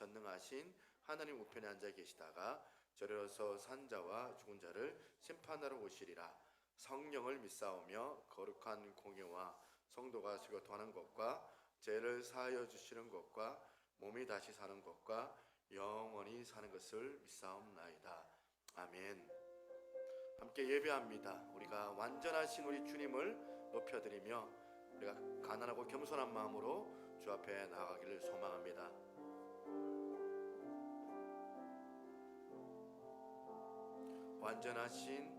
전능하신 하나님 우편에 앉아 계시다가 저리로서 산자와 죽은 자를 심판하러 오시리라. 성령을 믿사오며 거룩한 공예와 성도가 교통하는 것과 죄를 사하여 주시는 것과 몸이 다시 사는 것과 영원히 사는 것을 믿사옵나이다. 아멘. 함께 예배합니다. 우리가 완전하신 우리 주님을 높여드리며 우리가 가난하고 겸손한 마음으로 주 앞에 나아가기를 소망합니다. 완전하신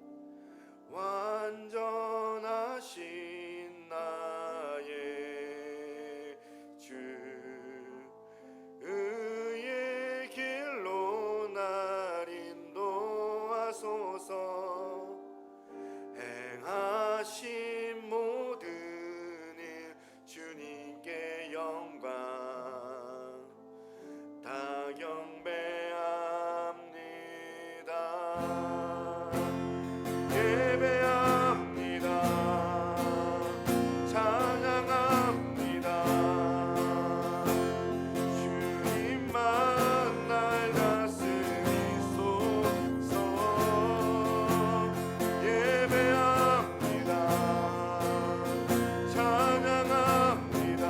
나의 주, 의의 길로 날 인도하소서. 행하신 모든 일 주님께 영광 다 경배합니다. 예배합니다. 찬양합니다. 주님만 날 다스리소서. 예배합니다. 찬양합니다.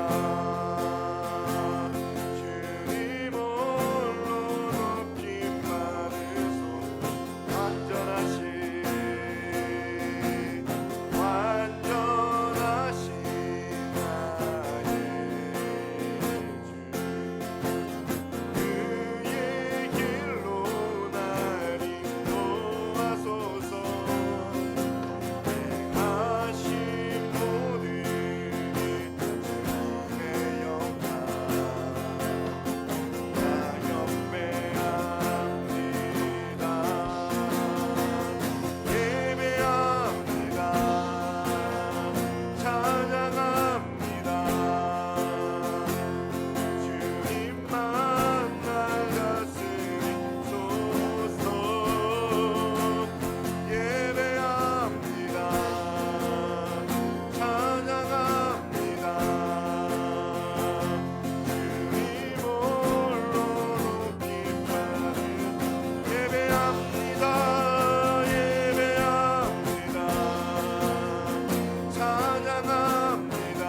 주님 홀로 높임 받으소서. 완전하신 나의 주, 그의 길로 날 인도하소서. 행하신 모든 일 주님의 영광 다 경배합니다. 예배합니다. 찬양합니다. 주님만 날 다스리소서. 예배합니다. 찬양합니다. 주님 홀로 높임 받으. 예배합니다. 예배합니다. 찬양합니다.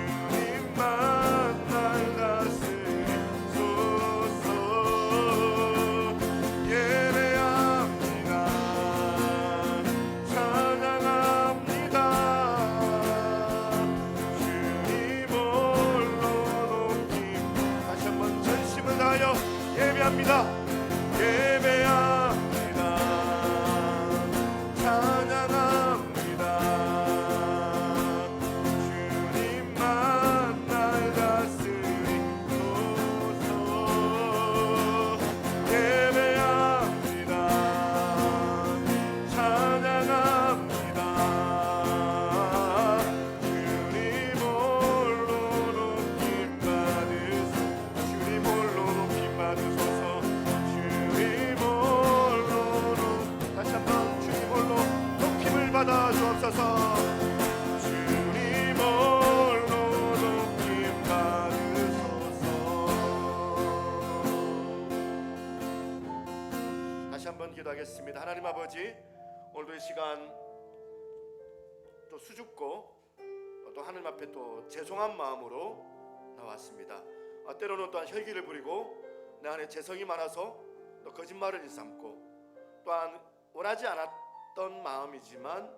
주님만 날 다스리소서. 예배합니다. 찬양합니다. 주님 홀로 높임. 다시 한번 전심을 다하여 예배합니다. 예배합니다. 찬양합니다. 주님만 날 다스리소서. 예배합니다. 찬양합니다. 주님 홀로 높임 받으소서. 주님 홀로 높임 받으소서. 주님 홀로 다시 한번 주님 홀로 높임을 받아 주옵소서. 주님 홀로 높임 받으소서. 다시 한번 기도하겠습니다. 하나님 아버지, 오늘도 이 시간 또 수줍고 또 하나님 앞에 또 죄송한 마음으로 나왔습니다. 때로는 또한 혈기를 부리고 내 안에 죄성이 많아서 또 거짓말을 일삼고 또한 원하지 않았던 마음이지만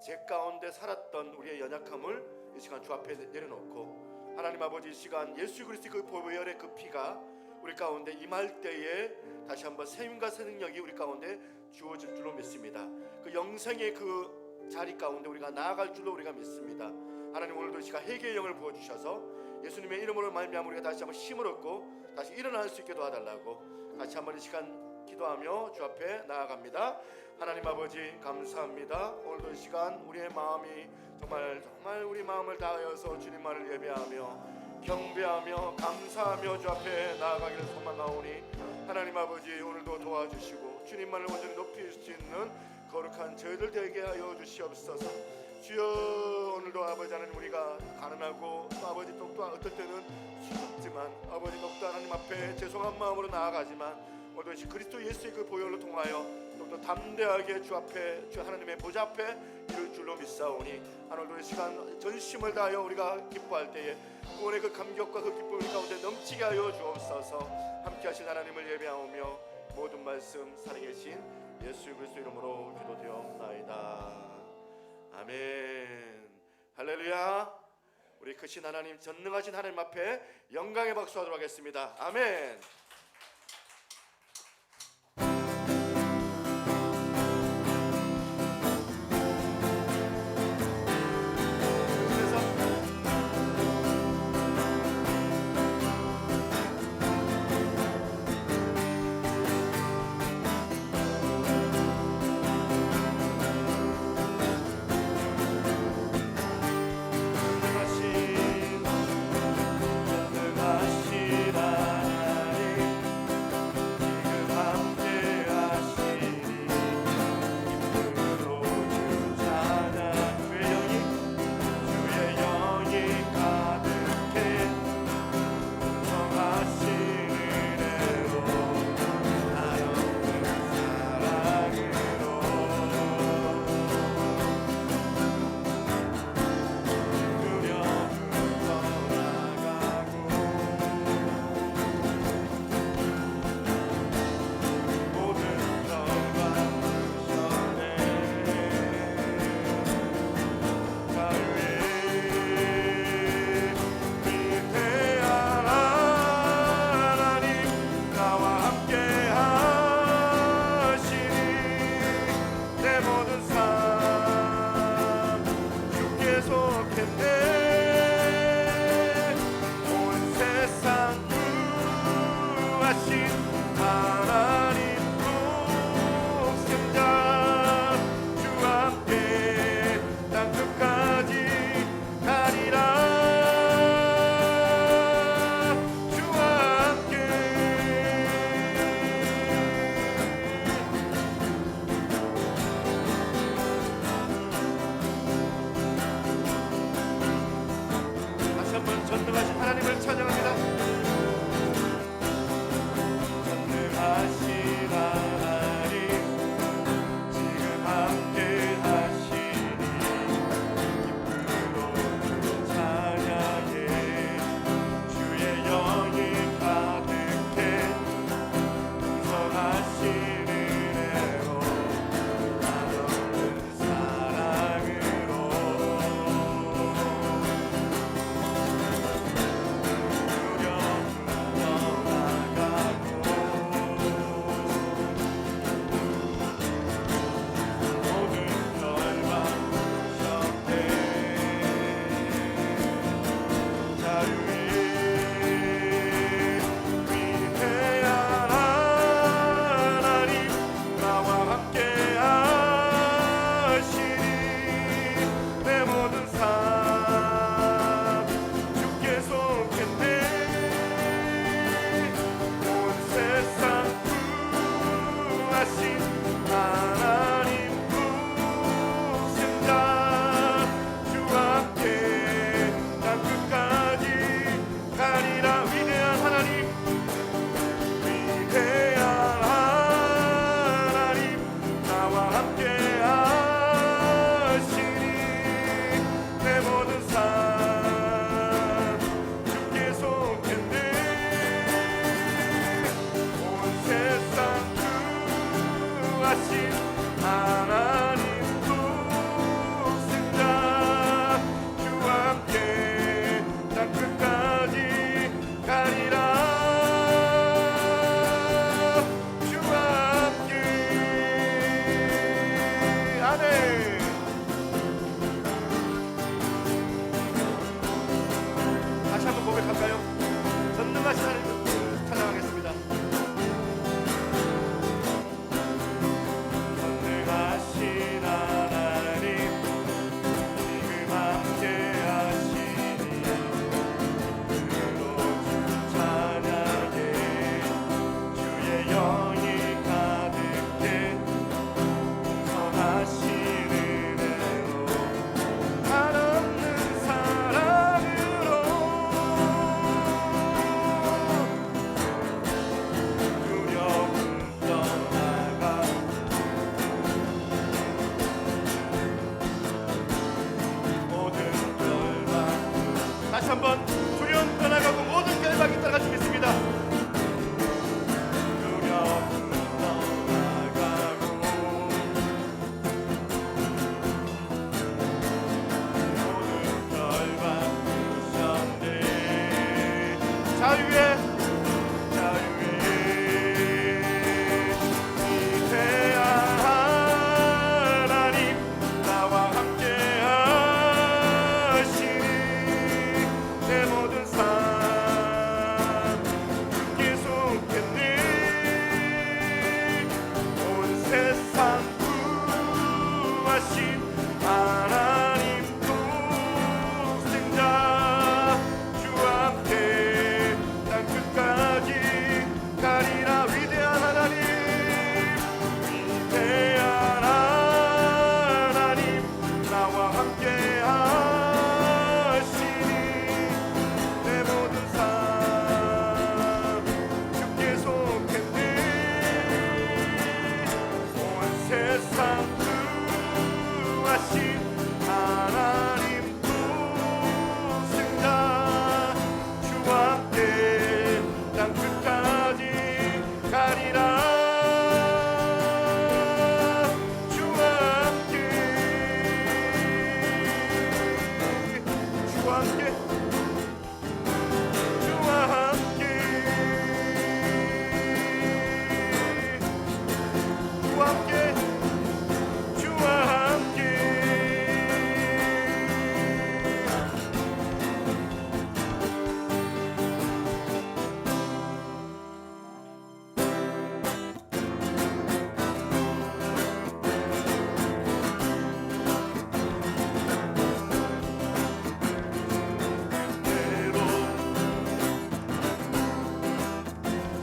제 가운데 살았던 우리의 연약함을 이 시간 주 앞에 내려놓고, 하나님 아버지, 이 시간 예수 그리스도의 그 보혈의 그 피가 우리 가운데 임할 때에 다시 한번 세임과 새 능력이 우리 가운데 주어질 줄로 믿습니다. 그 영생의 그 자리 가운데 우리가 나아갈 줄로 우리가 믿습니다. 하나님, 오늘도 이 시간 회개의 영을 부어주셔서 예수님의 이름으로 말미암아 우리가 다시 한번 힘을 얻고 다시 일어날 수 있게 도와달라고 같이 한번 이 시간 기도하며 주 앞에 나아갑니다. 하나님 아버지, 감사합니다. 오늘도 이 시간 우리의 마음이 정말 우리 마음을 다하여서 주님만을 예배하며 경배하며 감사하며 주 앞에 나아가기를 소망하오니, 하나님 아버지, 오늘도 도와주시고 주님만을 온전히 높일 수 있는 거룩한 저희들 되게 하여 주시옵소서. 주여 오늘도 아버지 하나님 우리가 가난하고 또 아버지 또 어떨 때는 수줍지만 아버지 또한 하나님 앞에 죄송한 마음으로 나아가지만 오늘도 그리스도 예수의 그 보혈로 통하여 또 담대하게 주 앞에 주 하나님의 보좌 앞에 이룰 줄로 믿사오니 오늘도 이 시간 전심을 다하여 우리가 기뻐할 때에 구원의 그 감격과 그 기쁨 우리 가운데 넘치게 하여 주옵소서. 함께 하신 하나님을 예배하오며 모든 말씀 살아계신 예수 그리스도 이름으로 기도되옵나이다. 아멘. 할렐루야. 우리 크신 하나님 전능하신 하나님 앞에 영광의 박수하도록 하겠습니다. 아멘. 자유의 위대한 하나님 나와 함께 하시니 내 모든 삶 주께 속했네. 온 세상 구하신 하나님 독생자 주와 함께 땅 끝까지 가리라. 위대한 하나님 나와 함께 하시니 내 모든 삶 주께 속했네. 온 세상 구하신 하나님 독생자 주와 함께 땅 끝까지 가리라. 주와 함께 주와 함께 주와 함께 주와 함께 주와 함께 때로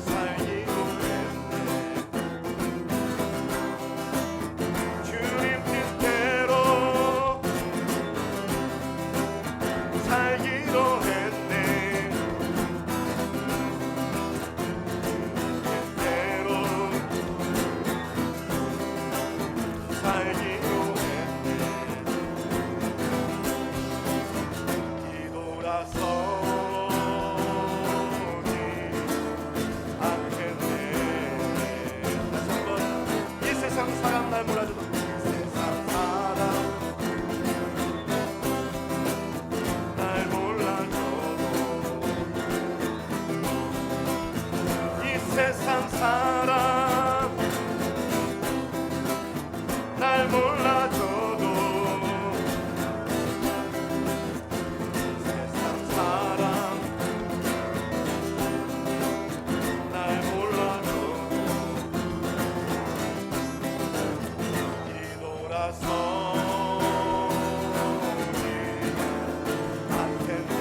살기로 했네. 주님 뜻대로 살기로 했네. 뜻대로 살기로 했네. 뒤돌아서지 않겠네. 다시 한번 이 세상 사람 날 몰아줘도 이 세상 사람 날 몰라줘도 이 세상 사람 날 몰라줘도 세상 사람 날 몰라줘도 뒤돌아서지 않겠네.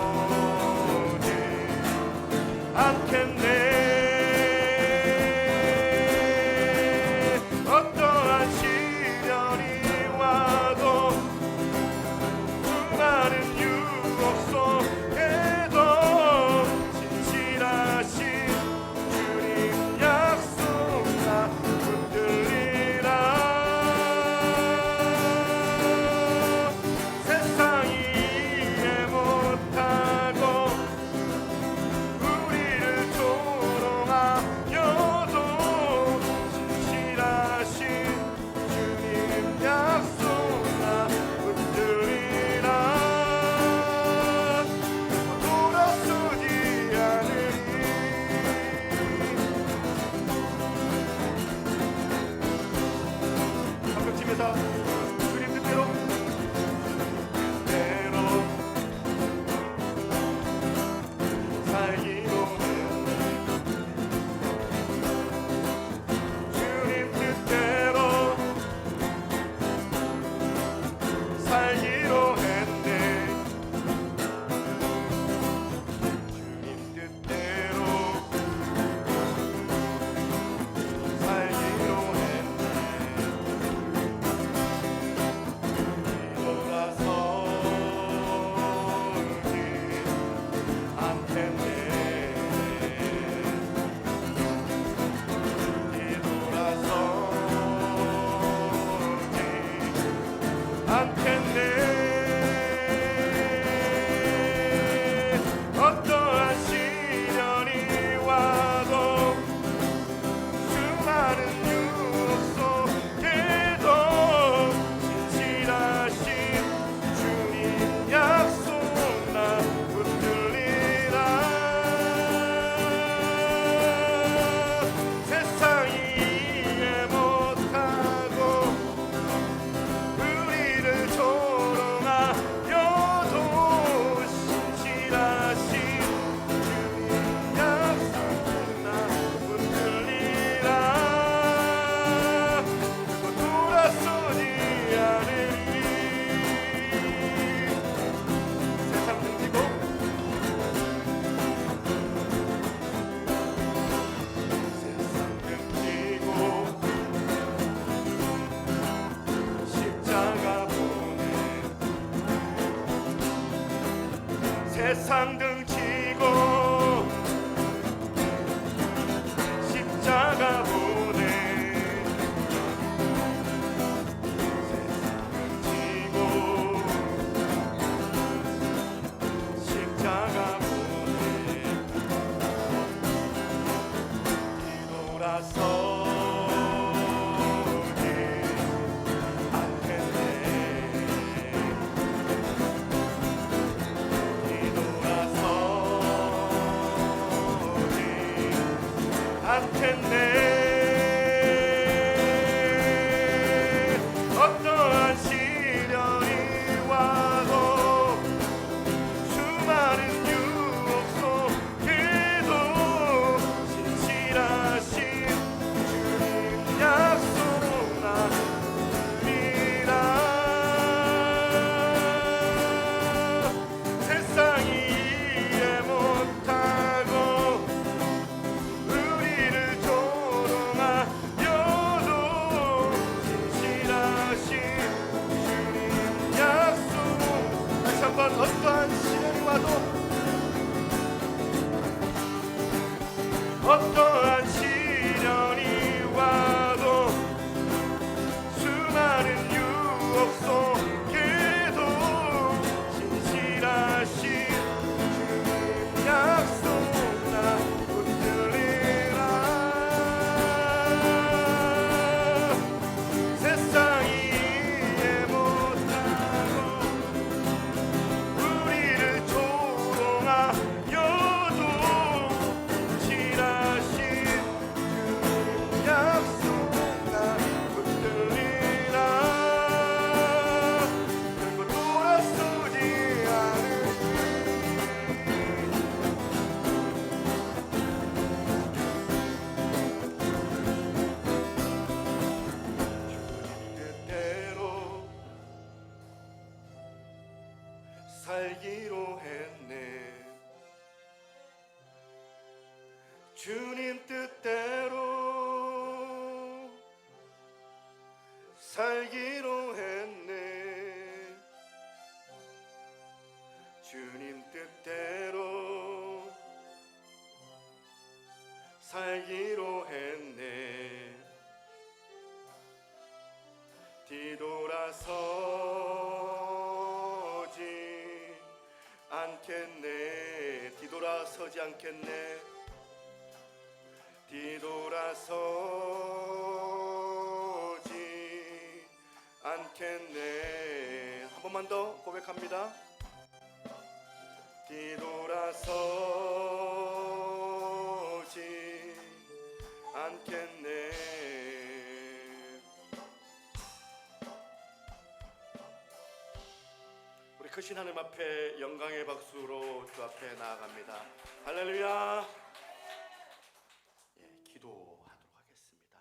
뒤돌아서지 않겠네. 어떠한 시련이 와도 수많은 유혹 속에도 진실하신 주님 약속 나 붙들리라. 세상이 이해 못하고 우리를 조롱하여도 진실하신 주님 약속 나 붙들리라. 돌아서지 않으리. 한벽집에서 주님 뜻대로 살기로 했네. 주님 뜻대로 살기로 했네. 주님 뜻대로 살기로 했네. 뒤돌아서지 않겠네. 뒤돌아서지 않겠네. 어떠한 시련이 와도 수많은 유혹 속에도 진실하신 세상 등지고 십자가 보내 세상 등지고 십자가 보내 뒤돌아서지 않겠네 않겠네. 어떠한 시련이 와도 수많은 유혹 속에도 신실하신 주님 약속 나 믿으리라. 세상이 이해 못하고 우리를 조롱하여도 신실하신 주님 약속. 다시 한번 어떠한 시련이 와도 어떠한 시련이 와도 수많은 유혹 속에도 신실하신 주님 약속 나 붙들리라. 세상이 이해 못하고 우리를 조롱하여도 신실하신 주님 약속 나 붙들리라. 결국 돌아서지 않으리. 주님 뜻대로 살기로 했네. 주님 뜻대로 살기로 했네. 주님 뜻대로 살기로 했네. 뒤돌아서지 않겠네. 뒤돌아서지 않겠네. 뒤돌아서지 않겠네. 한 번만 더 고백합니다. 뒤돌아서지 않겠네. 우리 크신 하나님 앞에 영광의 박수로 주 앞에 나아갑니다. 할렐루야. 기도하도록 하겠습니다.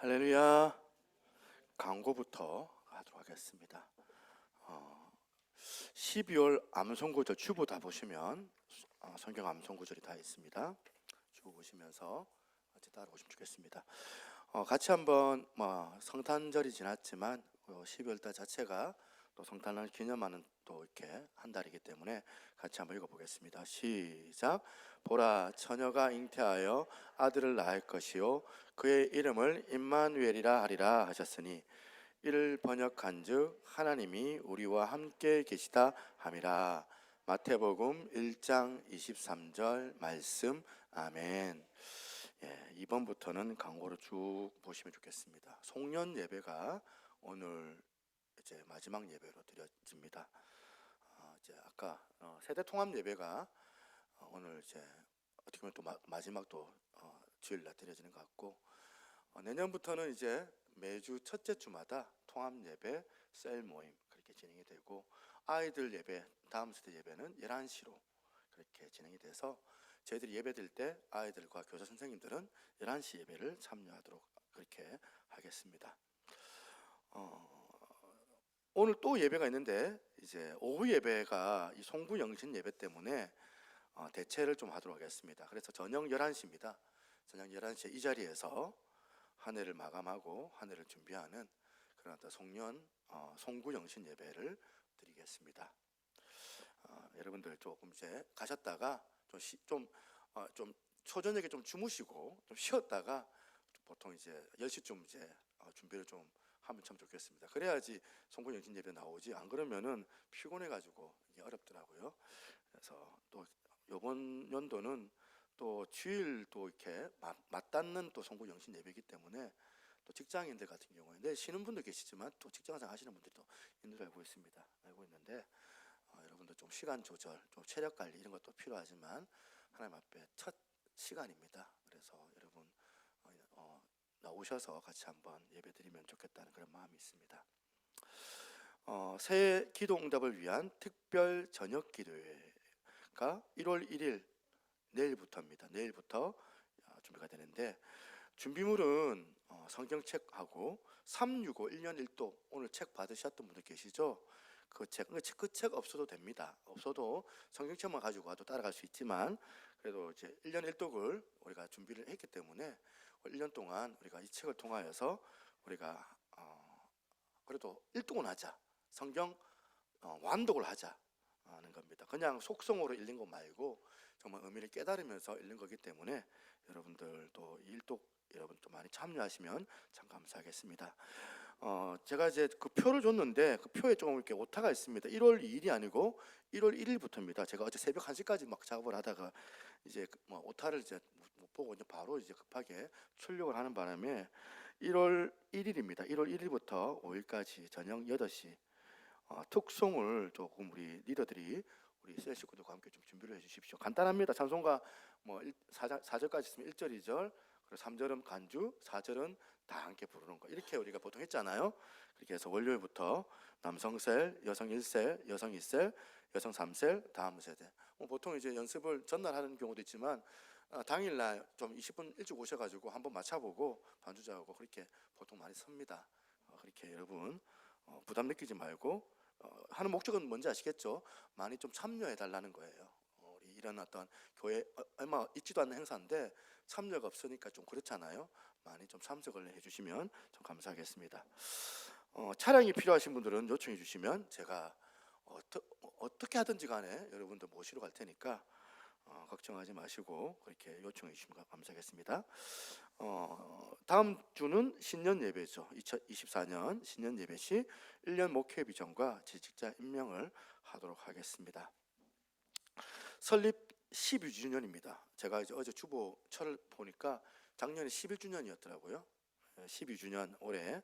할렐루야. 광고부터 하도록 하겠습니다. 12월 암송구절 주보 다 보시면 성경 암송구절이 다 있습니다. 주보 보시면서 같이 따라오시면 좋겠습니다. 같이 한번 성탄절이 지났지만 12월달 자체가 또 성탄을 기념하는 또 이렇게 한 달이기 때문에 같이 한번 읽어보겠습니다. 시작. 보라, 처녀가 잉태하여 아들을 낳을 것이요 그의 이름을 임마누엘이라 하리라 하셨으니 이를 번역한즉 하나님이 우리와 함께 계시다 함이라. 마태복음 1장 23절 말씀. 아멘. 2번부터는 광고를 쭉 보시면 좋겠습니다. 송년 예배가 오늘 이제 마지막 예배로 드려집니다. 이제 아까 세대 통합 예배가 오늘 이제 어떻게 보면 또 마지막 또 주일날 드려지는 것 같고, 내년부터는 이제 매주 첫째 주마다 통합 예배, 셀 모임 그렇게 진행이 되고, 아이들 예배, 다음 세대 예배는 11시로 그렇게 진행이 돼서 저희들이 예배 드릴 때 아이들과 교사 선생님들은 11시 예배를 참여하도록 그렇게 하겠습니다. 오늘 또 예배가 있는데 이제 오후 예배가 이 송구 영신 예배 때문에 대체를 좀 하도록 하겠습니다. 그래서 저녁 11시입니다. 저녁 11시에 이 자리에서 한 해를 마감하고 한 해를 준비하는 그런 송년 송구 영신 예배를 드리겠습니다. 여러분들 조금 이제 가셨다가 좀 초저녁에 좀 주무시고 좀 쉬었다가 보통 이제 10시쯤 이제 준비를 좀 하면 참 좋겠습니다. 그래야지 송구 영신 예배 나오지, 안 그러면은 피곤해 가지고 이게 어렵더라고요. 그래서 또 이번 연도는 또 주일도 이렇게 맞닿는 또 송구 영신 예배이기 때문에 또 직장인들 같은 경우에 쉬는 분도 계시지만 또 직장생활 하시는 분들도 있는 줄 알고 있습니다. 알고 있는데 여러분들 좀 시간 조절, 좀 체력 관리 이런 것도 필요하지만 하나님 앞에 첫 시간입니다. 그래서 여러분 나오셔서 같이 한번 예배드리면 좋겠다는 그런 마음이 있습니다. 새해 기도 응답을 위한 특별 저녁 기도회가 1월 1일 내일부터입니다. 내일부터 준비가 되는데, 준비물은 성경책하고 365 1년 1도 오늘 책 받으셨던 분들 계시죠? 그 책 없어도 됩니다. 없어도 성경책만 가지고 와도 따라갈 수 있지만, 그래도 이제 1년 1독을 우리가 준비를 했기 때문에 1년 동안 우리가 이 책을 통하여서 우리가 그래도 1독은 하자, 성경 완독을 하자 하는 겁니다. 그냥 속성으로 읽는 거 말고 정말 의미를 깨달으면서 읽는 거기 때문에 여러분들도 이 일독 여러분 또 많이 참여하시면 참 감사하겠습니다. 제가 이제 그 표를 줬는데 그 표에 조금 이렇게 오타가 있습니다. 1월 2일이 아니고 1월 1일부터입니다. 제가 어제 새벽 1시까지 막 작업을 하다가 이제 오타를 이제 못 보고 이제 바로 이제 급하게 출력을 하는 바람에 1월 1일입니다. 1월 1일부터 5일까지 저녁 8시 특송을 조금 우리 리더들이 우리 셀 식구들과 함께 좀 준비를 해주십시오. 간단합니다. 찬송가 4절까지 있으면 1절, 2절, 그리고 3절은 간주, 4절은 다 함께 부르는 거, 이렇게 우리가 보통 했잖아요. 그렇게 해서 월요일부터 남성 셀, 여성 1셀, 여성 2셀, 여성 3셀, 다음 세대. 보통 이제 연습을 전날 하는 경우도 있지만 당일날 좀 20분 일찍 오셔가지고 한번 맞춰보고 반주자하고 그렇게 보통 많이 섭니다. 그렇게 여러분 부담 느끼지 말고 하는 목적은 뭔지 아시겠죠? 많이 좀 참여해 달라는 거예요. 우리 이런 어떤 교회 얼마 있지도 않는 행사인데 참여가 없으니까 좀 그렇잖아요. 많이 좀 참석을 해주시면 좀 감사하겠습니다. 차량이 필요하신 분들은 요청해 주시면 제가 어떻게 하든지 간에 여러분들 모시러 갈 테니까 걱정하지 마시고 그렇게 요청해 주시면 감사하겠습니다. 다음 주는 신년 예배죠. 2024년 신년 예배 시 1년 목회 비전과 재직자 임명을 하도록 하겠습니다. 설립 12주년입니다. 제가 이제 어제 주보철을 보니까 작년에 11주년이었더라고요. 12주년 올해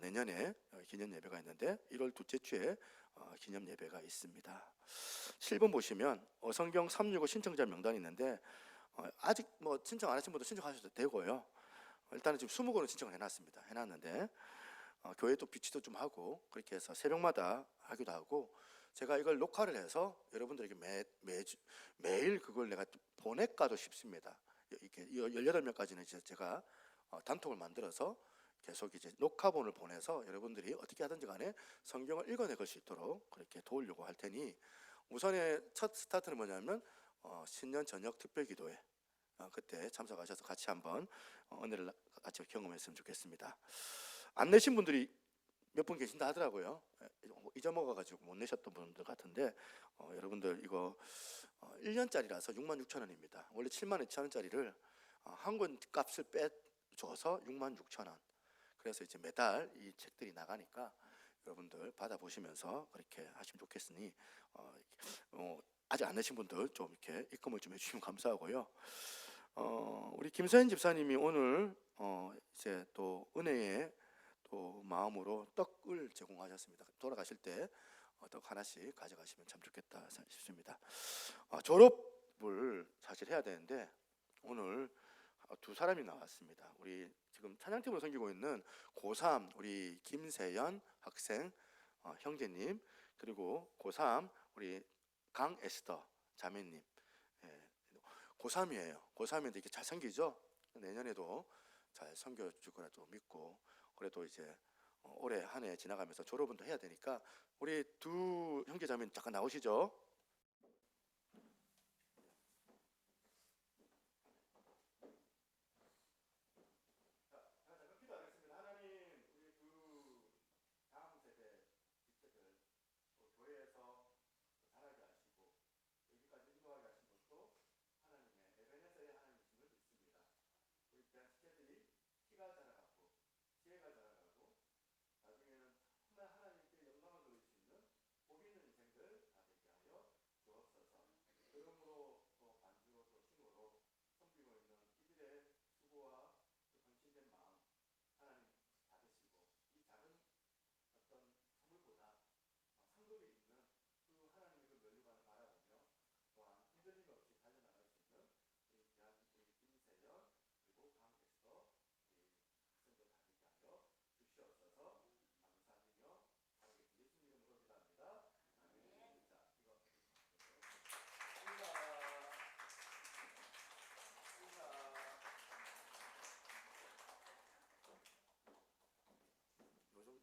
내년에 기념 예배가 있는데 1월 둘째 주에 기념 예배가 있습니다. 7번 보시면 성경 365 신청자 명단이 있는데 아직 신청 안 하신 분도 신청하셔도 되고요. 일단은 지금 20권을 신청을 해놨는데 교회도 비치도 좀 하고 그렇게 해서 새벽마다 하기도 하고, 제가 이걸 녹화를 해서 여러분들에게 매일 그걸 내가 보낼까도 싶습니다. 이렇게 18명까지는 제가 단톡을 만들어서 계속 이제 녹화본을 보내서 여러분들이 어떻게 하든지 간에 성경을 읽어내갈 수 있도록 그렇게 도우려고 할 테니, 우선의 첫 스타트는 뭐냐면 신년 저녁 특별기도회, 그때 참석하셔서 같이 한번 은혜를 같이 경험했으면 좋겠습니다. 안 내신 분들이 몇 분 계신다 하더라고요. 잊어먹어가지고 못 내셨던 분들 같은데, 여러분들 이거 1년짜리라서 66,000원입니다. 원래 72,000원짜리를 한 권 값을 빼줘서 66,000원. 그래서 이제 매달 이 책들이 나가니까 여러분들 받아보시면서 그렇게 하시면 좋겠으니, 아직 안 내신 분들 좀 이렇게 입금을 좀 해주시면 감사하고요. 우리 김서연 집사님이 오늘 이제 또 은혜의 또 마음으로 떡을 제공하셨습니다. 돌아가실 때 떡 하나씩 가져가시면 참 좋겠다 싶습니다. 졸업을 사실 해야 되는데 오늘 두 사람이 나왔습니다. 우리 지금 찬양팀으로 섬기고 있는 고3 우리 김세연 학생 형제님, 그리고 고3 우리 강에스더 자매님. 고3이에요. 고3인데 이렇게 잘 섬기죠? 내년에도 잘 섬겨줄 거라도 믿고, 그래도 이제 올해 한 해 지나가면서 졸업은 또 해야 되니까 우리 두 형제 자매 잠깐 나오시죠.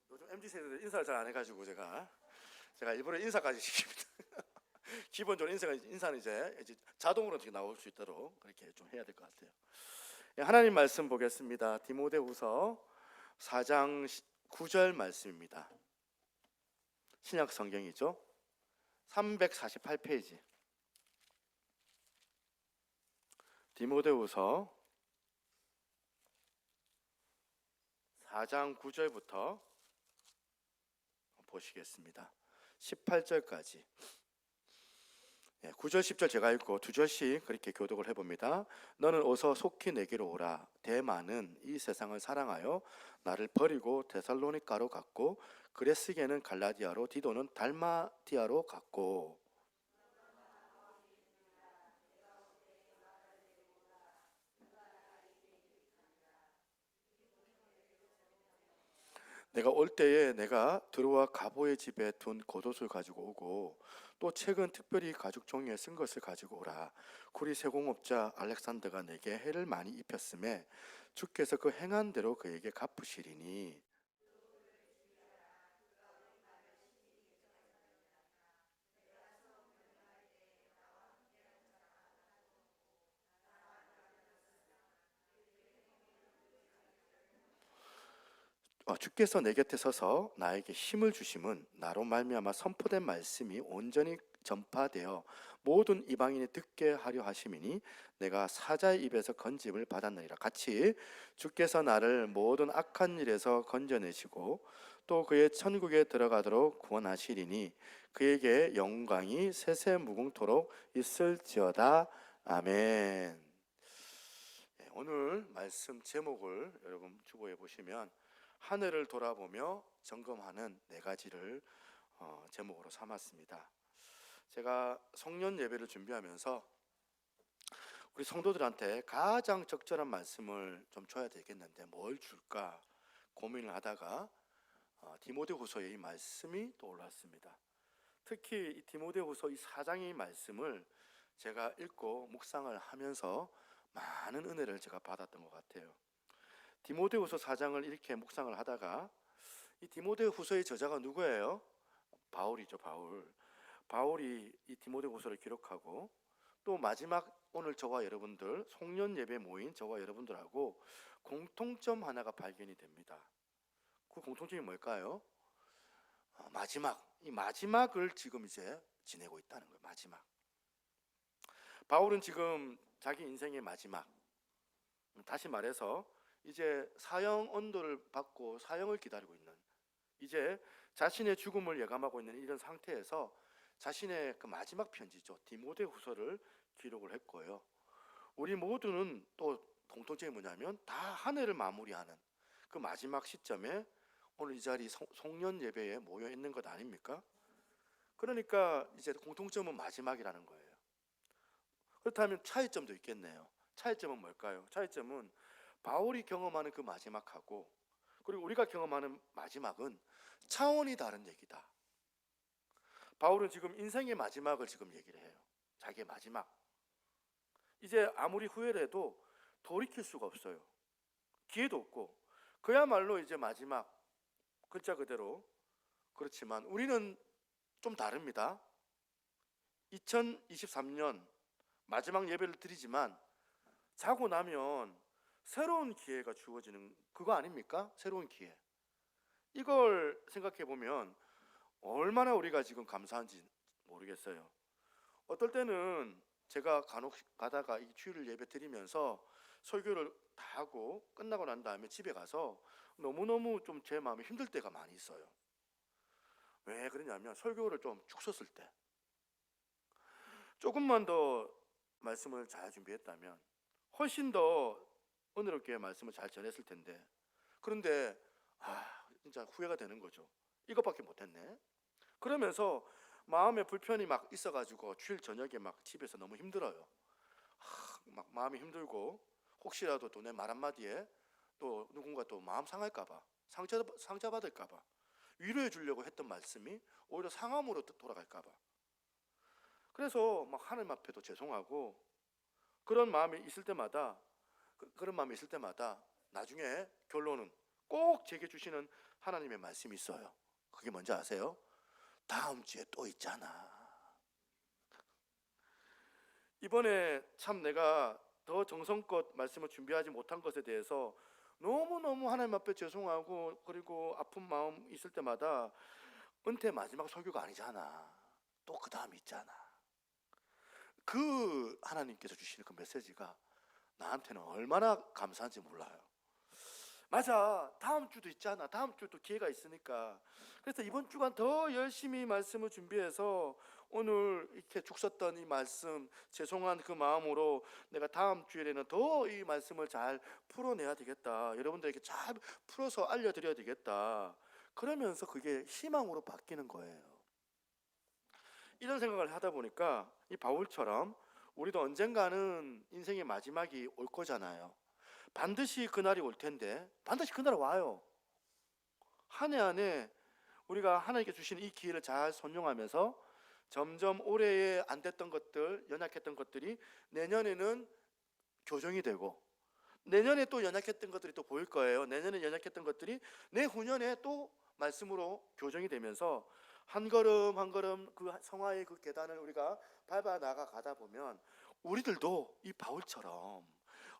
요즘 MZ 세대들 인사를 잘 안 해가지고 제가 일부러 인사까지 시킵니다. 기본적으로 인사는 이제 자동으로 나올 수 있도록 그렇게 좀 해야 될 것 같아요. 하나님 말씀 보겠습니다. 디모데후서 4장 9절 말씀입니다. 신약 성경이죠. 348페이지. 디모데후서 4장 9절부터 보시겠습니다. 18절까지. 9절 10절 제가 읽고 두 절씩 그렇게 교독을 해봅니다. 너는 어서 속히 내게로 오라. 데마는 이 세상을 사랑하여 나를 버리고 데살로니가로 갔고, 그레스게는 갈라디아로, 디도는 달마티아로 갔고. 내가 올 때에 내가 드로아 가보의 집에 둔 겉옷을 가지고 오고, 또 책은 특별히 가죽 종이에 쓴 것을 가지고 오라. 구리 세공업자 알렉산더가 내게 해를 많이 입혔음에 주께서 그 행한 대로 그에게 갚으시리니. 주께서 내 곁에 서서 나에게 힘을 주심은 나로 말미암아 선포된 말씀이 온전히 전파되어 모든 이방인이 듣게 하려 하심이니, 내가 사자의 입에서 건짐을 받았느니라. 같이 주께서 나를 모든 악한 일에서 건져내시고 또 그의 천국에 들어가도록 구원하시리니, 그에게 영광이 세세무궁토록 있을지어다. 아멘. 오늘 말씀 제목을 여러분 주보해 보시면 하늘을 돌아보며 점검하는 네 가지를 제목으로 삼았습니다. 제가 송년 예배를 준비하면서 우리 성도들한테 가장 적절한 말씀을 좀 줘야 되겠는데 뭘 줄까 고민을 하다가 디모데후서의 이 말씀이 떠올랐습니다. 특히 이 디모데후서 이 4장의 말씀을 제가 읽고 묵상을 하면서 많은 은혜를 제가 받았던 것 같아요. 디모데후서 4장을 이렇게 묵상을 하다가 이 디모데후서의 저자가 누구예요? 바울이죠, 바울. 바울이 이 디모데후서를 기록하고 또 마지막 오늘 저와 여러분들 송년 예배 모인 저와 여러분들하고 공통점 하나가 발견이 됩니다. 그 공통점이 뭘까요? 이 마지막을 지금 이제 지내고 있다는 거예요. 마지막. 바울은 지금 자기 인생의 마지막, 다시 말해서 이제 사형 언도를 받고 사형을 기다리고 있는, 이제 자신의 죽음을 예감하고 있는 이런 상태에서 자신의 그 마지막 편지죠, 디모데후서를 기록을 했고요. 우리 모두는 또 공통점이 뭐냐면 다 한 해를 마무리하는 그 마지막 시점에 오늘 이 자리 송년 예배에 모여 있는 것 아닙니까? 그러니까 이제 공통점은 마지막이라는 거예요. 그렇다면 차이점도 있겠네요. 차이점은 뭘까요? 차이점은 바울이 경험하는 그 마지막하고 그리고 우리가 경험하는 마지막은 차원이 다른 얘기다. 바울은 지금 인생의 마지막을 지금 얘기를 해요. 자기의 마지막. 이제 아무리 후회를 해도 돌이킬 수가 없어요. 기회도 없고 그야말로 이제 마지막, 글자 그대로. 그렇지만 우리는 좀 다릅니다. 2023년 마지막 예배를 드리지만 자고 나면 새로운 기회가 주어지는 그거 아닙니까? 새로운 기회. 이걸 생각해 보면 얼마나 우리가 지금 감사한지 모르겠어요. 어떨 때는 제가 간혹 가다가 이 주일 예배 드리면서 설교를 다 하고 끝나고 난 다음에 집에 가서 너무너무 좀 제 마음이 힘들 때가 많이 있어요. 왜 그러냐면 설교를 좀 축 썼을 때, 조금만 더 말씀을 잘 준비했다면 훨씬 더 은혜롭게 말씀을 잘 전했을 텐데, 그런데 진짜 후회가 되는 거죠. 이것밖에 못했네. 그러면서 마음에 불편이 막 있어가지고 주일 저녁에 막 집에서 너무 힘들어요. 막 마음이 힘들고 혹시라도 또 내 말 한마디에 또 누군가 또 마음 상할까봐, 상처 받을까봐 위로해 주려고 했던 말씀이 오히려 상함으로 돌아갈까봐, 그래서 막 하나님 앞에도 죄송하고 그런 마음이 있을 때마다 그런 마음이 있을 때마다 나중에 결론은 꼭 제게 주시는 하나님의 말씀이 있어요. 그게 뭔지 아세요? 다음 주에 또 있잖아. 이번에 참 내가 더 정성껏 말씀을 준비하지 못한 것에 대해서 너무너무 하나님 앞에 죄송하고 그리고 아픈 마음 있을 때마다 은퇴 마지막 설교가 아니잖아. 또 그 다음이 있잖아. 그 하나님께서 주시는 그 메시지가 나한테는 얼마나 감사한지 몰라요. 맞아, 다음 주도 있잖아. 다음 주도 기회가 있으니까. 그래서 이번 주간 더 열심히 말씀을 준비해서 오늘 이렇게 죽 썼던 이 말씀, 죄송한 그 마음으로 내가 다음 주일에는 더 이 말씀을 잘 풀어내야 되겠다, 여러분들에게 잘 풀어서 알려드려야 되겠다, 그러면서 그게 희망으로 바뀌는 거예요. 이런 생각을 하다 보니까 이 바울처럼 우리도 언젠가는 인생의 마지막이 올 거잖아요. 반드시 그날이 올 텐데, 반드시 그날 와요. 한 해 안에 우리가 하나님께 주신 이 기회를 잘 선용하면서 점점 올해에 안 됐던 것들, 연약했던 것들이 내년에는 교정이 되고, 내년에 또 연약했던 것들이 또 보일 거예요. 내년에 연약했던 것들이 내후년에 또 말씀으로 교정이 되면서 한 걸음 한 걸음 그 성화의 그 계단을 우리가 밟아 나가다 보면 우리들도 이 바울처럼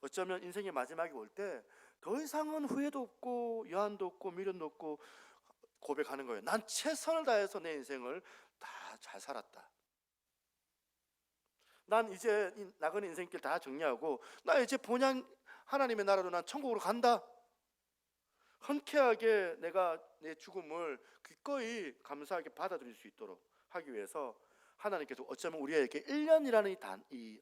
어쩌면 인생의 마지막이 올 때 더 이상은 후회도 없고 여한도 없고 미련도 없고 고백하는 거예요. 난 최선을 다해서 내 인생을 다 잘 살았다. 난 이제 이 나그네 인생길 다 정리하고 나 이제 본향 하나님의 나라로 난 천국으로 간다. 흔쾌하게 내가 내 죽음을 기꺼이 감사하게 받아들일 수 있도록 하기 위해서 하나님께서 어쩌면 우리에게 1년이라는 이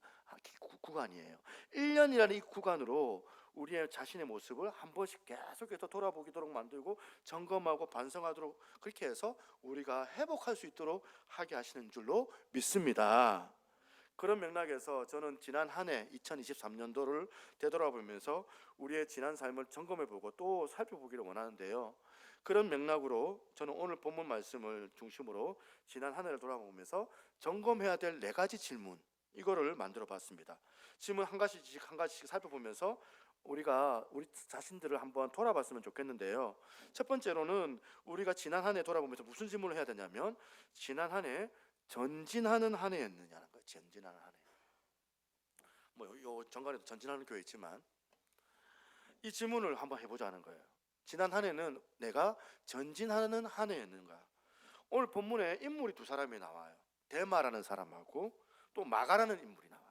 구간이에요. 1년이라는 이 구간으로 우리의 자신의 모습을 한 번씩 계속해서 돌아보도록 만들고 점검하고 반성하도록, 그렇게 해서 우리가 회복할 수 있도록 하게 하시는 줄로 믿습니다. 그런 맥락에서 저는 지난 한 해 2023년도를 되돌아보면서 우리의 지난 삶을 점검해보고 또 살펴보기를 원하는데요. 그런 맥락으로 저는 오늘 본문 말씀을 중심으로 지난 한 해를 돌아보면서 점검해야 될 4가지 질문, 이거를 만들어 봤습니다. 질문 한 가지씩 한 가지씩 살펴보면서 우리가 우리 자신들을 한번 돌아봤으면 좋겠는데요. 첫 번째로는 우리가 지난 한 해 돌아보면서 무슨 질문을 해야 되냐면, 지난 한 해 전진하는 한 해였느냐는 거예요. 전진하는 한 해. 요 정관에도 전진하는 교회 있지만 이 질문을 한번 해보자는 거예요. 지난 한 해는 내가 전진하는 한 해였는가? 오늘 본문에 인물이 두 사람이 나와요. 데마라는 사람하고 또 마가라는 인물이 나와요.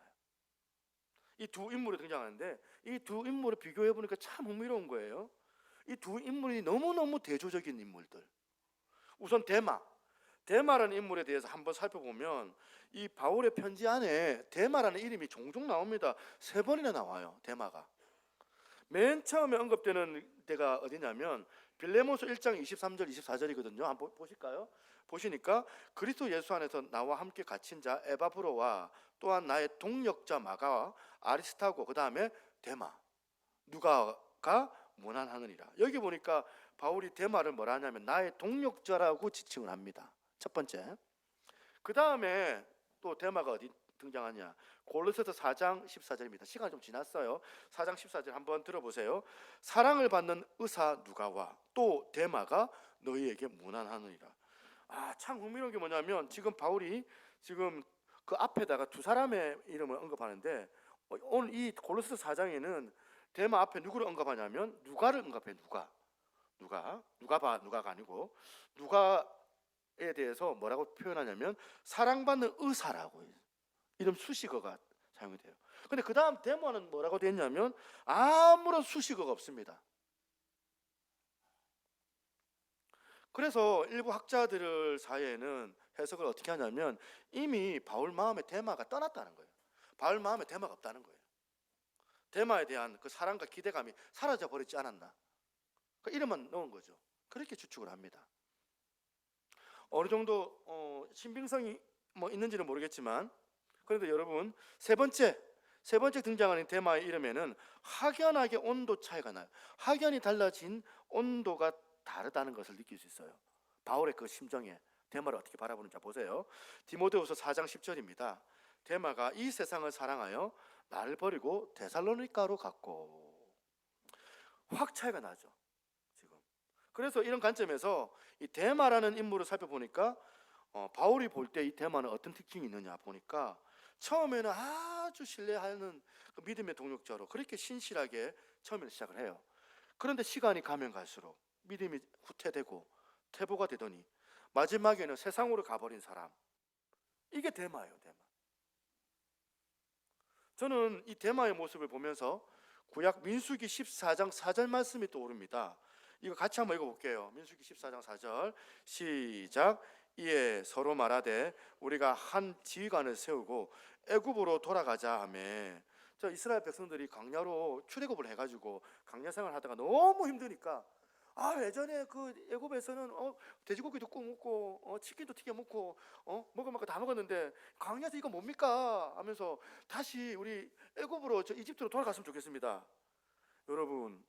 이 두 인물이 등장하는데 이 두 인물을 비교해 보니까 참 흥미로운 거예요. 이 두 인물이 너무너무 대조적인 인물들. 우선 데마라는 인물에 대해서 한번 살펴보면 이 바울의 편지 안에 데마라는 이름이 종종 나옵니다. 3번이나 나와요. 데마가 맨 처음에 언급되는 데가 어디냐면 빌레몬서 1장 23절 24절이거든요. 한번 보실까요? 보시니까 그리스도 예수 안에서 나와 함께 갇힌 자 에바브로와 또한 나의 동역자 마가와 아리스타고 그 다음에 데마 누가가 문안하느니라. 여기 보니까 바울이 데마를 뭐라 하냐면 나의 동역자라고 지칭을 합니다. 첫 번째. 그 다음에 또 데마가 어디 등장하냐? 골로새서 4장 14절입니다. 시간이 좀 지났어요. 4장 14절 한번 들어보세요. 사랑을 받는 의사 누가와 또 데마가 너희에게 문안하느니라. 참 흥미로운 게 뭐냐면 지금 바울이 지금 그 앞에다가 두 사람의 이름을 언급하는데 오늘 이 골로새서 4장에는 데마 앞에 누구를 언급하냐면 누가를 언급해. 누가가 아니고 누가에 대해서 뭐라고 표현하냐면 사랑받는 의사라고 이름 수식어가 사용이 돼요. 근데 그 다음 데마는 뭐라고 되어 있냐면 아무런 수식어가 없습니다. 그래서 일부 학자들 사이에는 해석을 어떻게 하냐면 이미 바울 마음에 데마가 떠났다는 거예요. 바울 마음에 데마가 없다는 거예요. 데마에 대한 그 사랑과 기대감이 사라져 버리지 않았나. 그 이름만 넣은 거죠. 그렇게 추측을 합니다. 어느 정도 신빙성이 있는지는 모르겠지만 그런데 여러분 세 번째 등장하는 데마의 이름에는 확연하게 온도 차이가 나요. 확연히 달라진 온도가 다르다는 것을 느낄 수 있어요. 바울의 그 심정에 데마를 어떻게 바라보는지 보세요. 디모데후서 4장 10절입니다. 데마가 이 세상을 사랑하여 나를 버리고 데살로니가로 갔고. 확 차이가 나죠 지금. 그래서 이런 관점에서 이 데마라는 인물을 살펴보니까 바울이 볼 때 이 데마는 어떤 특징이 있느냐 보니까 처음에는 아주 신뢰하는 그 믿음의 동역자로 그렇게 신실하게 처음에는 시작을 해요. 그런데 시간이 가면 갈수록 믿음이 후퇴되고 퇴보가 되더니 마지막에는 세상으로 가버린 사람, 이게 데마예요. 데마. 저는 이 데마의 모습을 보면서 구약 민수기 14장 4절 말씀이 떠오릅니다. 이거 같이 한번 읽어볼게요. 민수기 14장 4절 시작. 이에 서로 말하되 우리가 한 지휘관을 세우고 애굽으로 돌아가자 하매. 저 이스라엘 백성들이 광야로 출애굽을 해가지고 광야 생활하다가 너무 힘드니까 예전에 그 애굽에서는 돼지고기도 구워 먹고 치킨도 튀겨 먹고 먹을 만큼 다 먹었는데 광야에서 이거 뭡니까 하면서 다시 우리 애굽으로 저 이집트로 돌아갔으면 좋겠습니다. 여러분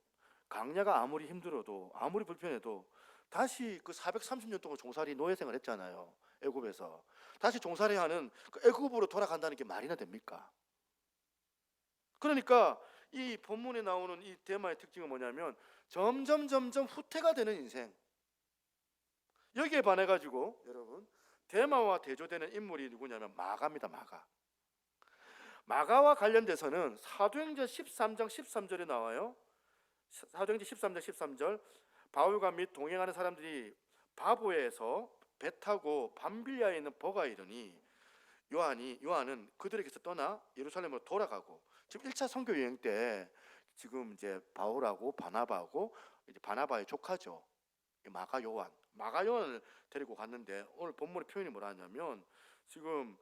광야가 아무리 힘들어도 아무리 불편해도 다시 그 430년 동안 종살이 노예생활 했잖아요. 애굽에서 다시 종살이 하는 그 애굽으로 돌아간다는 게 말이나 됩니까? 그러니까 이 본문에 나오는 이 데마의 특징은 뭐냐면 점점 후퇴가 되는 인생. 여기에 반해 가지고 여러분 데마와 대조되는 인물이 누구냐면 마가입니다. 마가와 관련돼서는 사도행전 13장 13절에 나와요. 사도행전 13장 13절 바울과 및 동행하는 사람들이 바보에서 배 타고 밤빌리아에 있는 버가에 이르니 요한은 그들에게서 떠나 예루살렘으로 돌아가고 지금 1차 선교 여행 때 지금 이제 바울하고 바나바하고 이제 바나바의 조카죠. 마가 요한을 데리고 갔는데 오늘 본문의 표현이 뭐라 하냐면 지금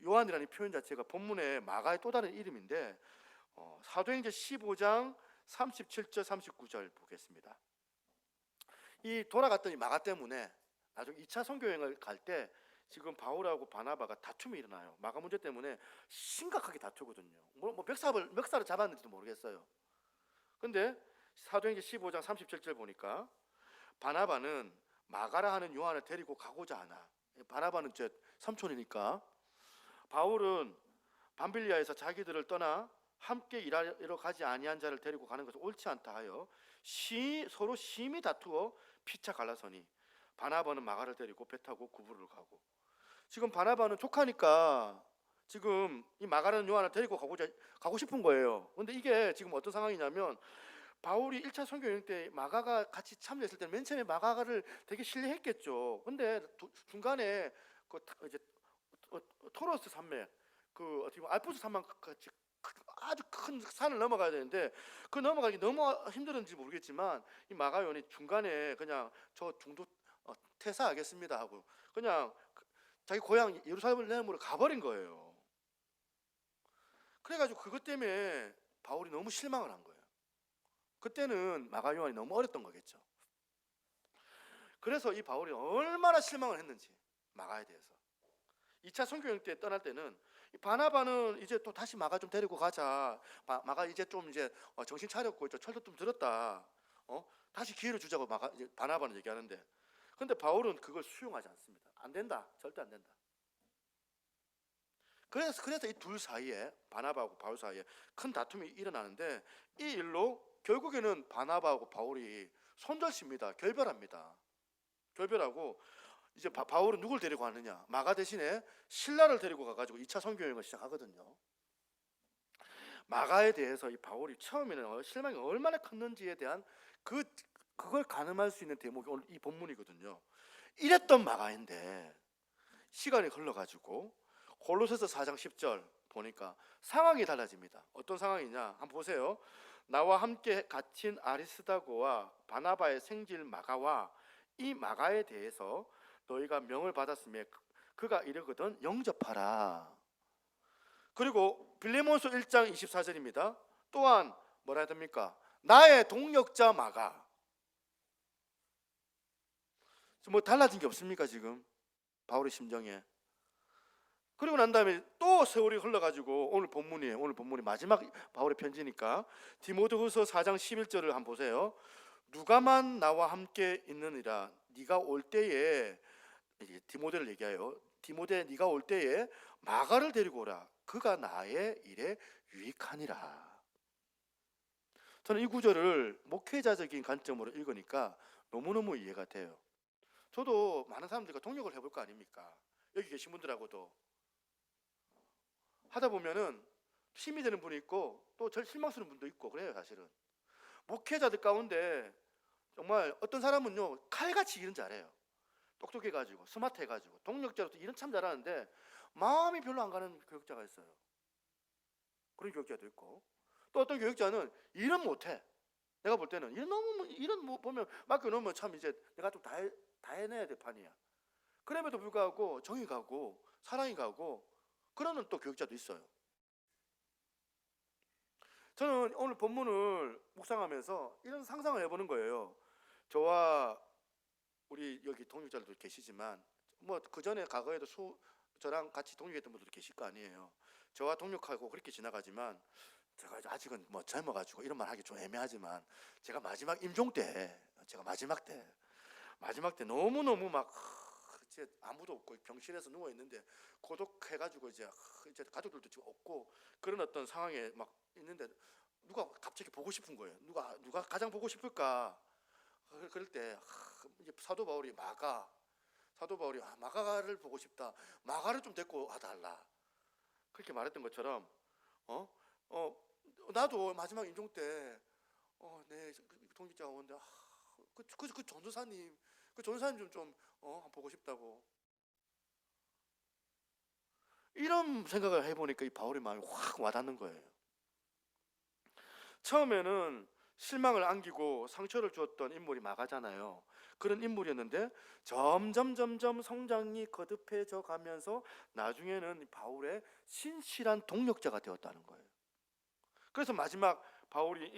요한이라는 표현 자체가 본문의 마가의 또 다른 이름인데 사도행전 15장 37절 39절 보겠습니다. 이 돌아갔던 이 마가 때문에 나중에 2차 선교 여행을 갈 때 지금 바울하고 바나바가 다툼이 일어나요. 마가 문제 때문에 심각하게 다투거든요. 멱살을 잡았는지도 모르겠어요. 근데 사도행전 15장 37절 보니까 바나바는 마가라 하는 요한을 데리고 가고자 하나. 바나바는 제 삼촌이니까. 바울은 밤빌리아에서 자기들을 떠나 함께 일하러 가지 아니한 자를 데리고 가는 것은 옳지 않다 하여 서로 심히 다투어 피차 갈라서니 바나바는 마가를 데리고 배 타고 구부를 가고. 지금 바나바는 족하니까 지금 이 마가라는 요한을 데리고 가고 싶은 거예요. 근데 이게 지금 어떤 상황이냐면, 바울이 1차 선교 여행 때 마가가 같이 참여했을 때는 맨 처음에 마가를 되게 신뢰했겠죠. 근데 중간에 이제 토로스 산맥, 어떻게 보면 알프스 산맥 같이 아주 큰 산을 넘어가야 되는데, 그 넘어가기 너무 힘들었는지 모르겠지만 이 마가 요한이 중간에 그냥 저 중도 퇴사하겠습니다 하고 그냥 자기 고향 예루살렘으로 가버린 거예요. 그래가지고 그것 때문에 바울이 너무 실망을 한 거예요. 그때는 마가 요한이 너무 어렸던 거겠죠. 그래서 이 바울이 얼마나 실망을 했는지, 마가에 대해서. 2차 선교여행 때 떠날 때는 이 바나바는 이제 또 다시 마가 좀 데리고 가자. 마가 이제 좀 정신 차렸고 철도 좀 들었다. 다시 기회를 주자고 바나바는 얘기하는데, 근데 바울은 그걸 수용하지 않습니다. 안 된다. 절대 안 된다. 그래서 이 둘 사이에, 바나바하고 바울 사이에 큰 다툼이 일어나는데, 이 일로 결국에는 바나바하고 바울이 손절십니다. 결별합니다. 결별하고 이제 바울은 누굴 데리고 가느냐? 마가 대신에 신라를 데리고 가가지고 2차 선교 여행을 시작하거든요. 마가에 대해서 이 바울이 처음에는 실망이 얼마나 컸는지에 대한 그걸 가늠할 수 있는 대목이 오늘 이 본문이거든요. 이랬던 마가인데 시간이 흘러가지고 골로새서 4장 10절 보니까 상황이 달라집니다. 어떤 상황이냐? 한번 보세요. 나와 함께 갇힌 아리스다고와 바나바의 생질 마가와 이 마가에 대해서 너희가 명을 받았으며 그가 이르거든 영접하라. 그리고 빌레몬서 1장 24절입니다. 또한 뭐라 해야 됩니까? 나의 동역자 마가. 뭐 달라진 게 없습니까 지금 바울의 심정에? 그리고 난 다음에 또 세월이 흘러가지고 오늘 본문이 마지막 바울의 편지니까 디모데후서 4장 11절을 한번 보세요. 누가만 나와 함께 있느니라. 네가 올 때에, 디모데를 얘기해요. 디모데, 네가 올 때에 마가를 데리고 오라. 그가 나의 일에 유익하니라. 저는 이 구절을 목회자적인 관점으로 읽으니까 너무너무 이해가 돼요. 저도 많은 사람들과 동역을 해볼 거 아닙니까? 여기 계신 분들하고도 하다 보면은 힘이 되는 분이 있고 또 절 실망스러운 분도 있고 그래요. 사실은 목회자들 가운데 정말 어떤 사람은요 칼같이 일은 잘해요. 똑똑해가지고 스마트해가지고 동력자로서 일은 참 잘하는데 마음이 별로 안 가는 교육자가 있어요. 그런 교육자도 있고, 또 어떤 교육자는 일은 못해. 내가 볼 때는 일은 뭐 보면 맡겨놓으면 참 이제 내가 좀 다 해내야 될 판이야. 그럼에도 불구하고 정이 가고 사랑이 가고 그러는 또 교육자도 있어요. 저는 오늘 본문을 묵상하면서 이런 상상을 해보는 거예요. 저와 우리 여기 동역자들도 계시지만 뭐 그 전에 과거에도 저랑 같이 동역했던 분들도 계실 거 아니에요. 저와 동역하고 그렇게 지나가지만 제가 아직은 뭐 젊어가지고 이런 말 하기 좀 애매하지만 제가 마지막 임종 때, 마지막 때 너무너무 막 이제 아무도 없고 병실에서 누워 있는데 고독해가지고 이제 가족들도 지금 없고 그런 어떤 상황에 막 있는데 누가 갑자기 보고 싶은 거예요. 누가 가장 보고 싶을까? 그럴 때 이제 사도 바울이 마가를 보고 싶다. 마가를 좀 데리고 와달라. 그렇게 말했던 것처럼 나도 마지막 임종 때 내 동기자가 오는데 그 전도사님 좀 한번 보고 싶다고. 이런 생각을 해보니까 이 바울의 마음이 확 와닿는 거예요. 처음에는 실망을 안기고 상처를 주었던 인물이 마가잖아요. 그런 인물이었는데 점점 성장이 거듭해져 가면서 나중에는 바울의 신실한 동력자가 되었다는 거예요. 그래서 마지막 바울이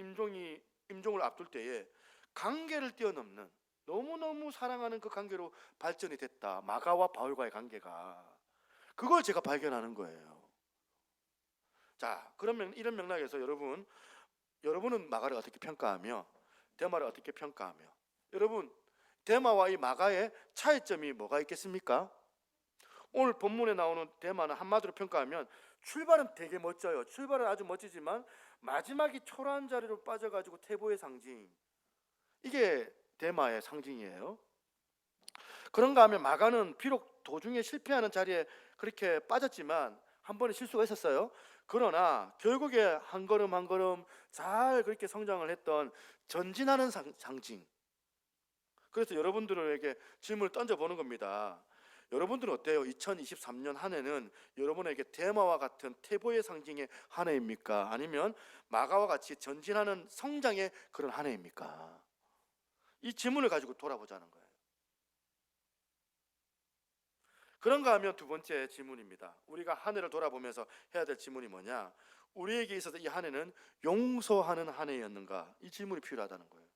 임종을 앞둘 때에 관계를 뛰어넘는, 너무너무 사랑하는 그 관계로 발전이 됐다. 마가와 바울과의 관계가. 그걸 제가 발견하는 거예요. 자, 그러면 이런 맥락에서 여러분은 마가를 어떻게 평가하며 데마를 어떻게 평가하며, 여러분 데마와 이 마가의 차이점이 뭐가 있겠습니까? 오늘 본문에 나오는 데마는 한마디로 평가하면 출발은 되게 멋져요. 출발은 아주 멋지지만 마지막이 초라한 자리로 빠져가지고 퇴보의 상징, 이게 대마의 상징이에요. 그런가 하면 마가는 비록 도중에 실패하는 자리에 그렇게 빠졌지만 한 번의 실수가 있었어요. 그러나 결국에 한 걸음 한 걸음 잘 그렇게 성장을 했던 전진하는 상징. 그래서 여러분들에게 질문을 던져보는 겁니다. 여러분들은 어때요? 2023년 한 해는 여러분에게 대마와 같은 태보의 상징의 한 해입니까? 아니면 마가와 같이 전진하는 성장의 그런 한 해입니까? 이 질문을 가지고 돌아보자는 거예요. 그런가 하면 두 번째 질문입니다. 우리가 한 해를 돌아보면서 해야 될 질문이 뭐냐? 우리에게 있어서 이 한 해는 용서하는 한 해였는가? 이 질문이 필요하다는 거예요.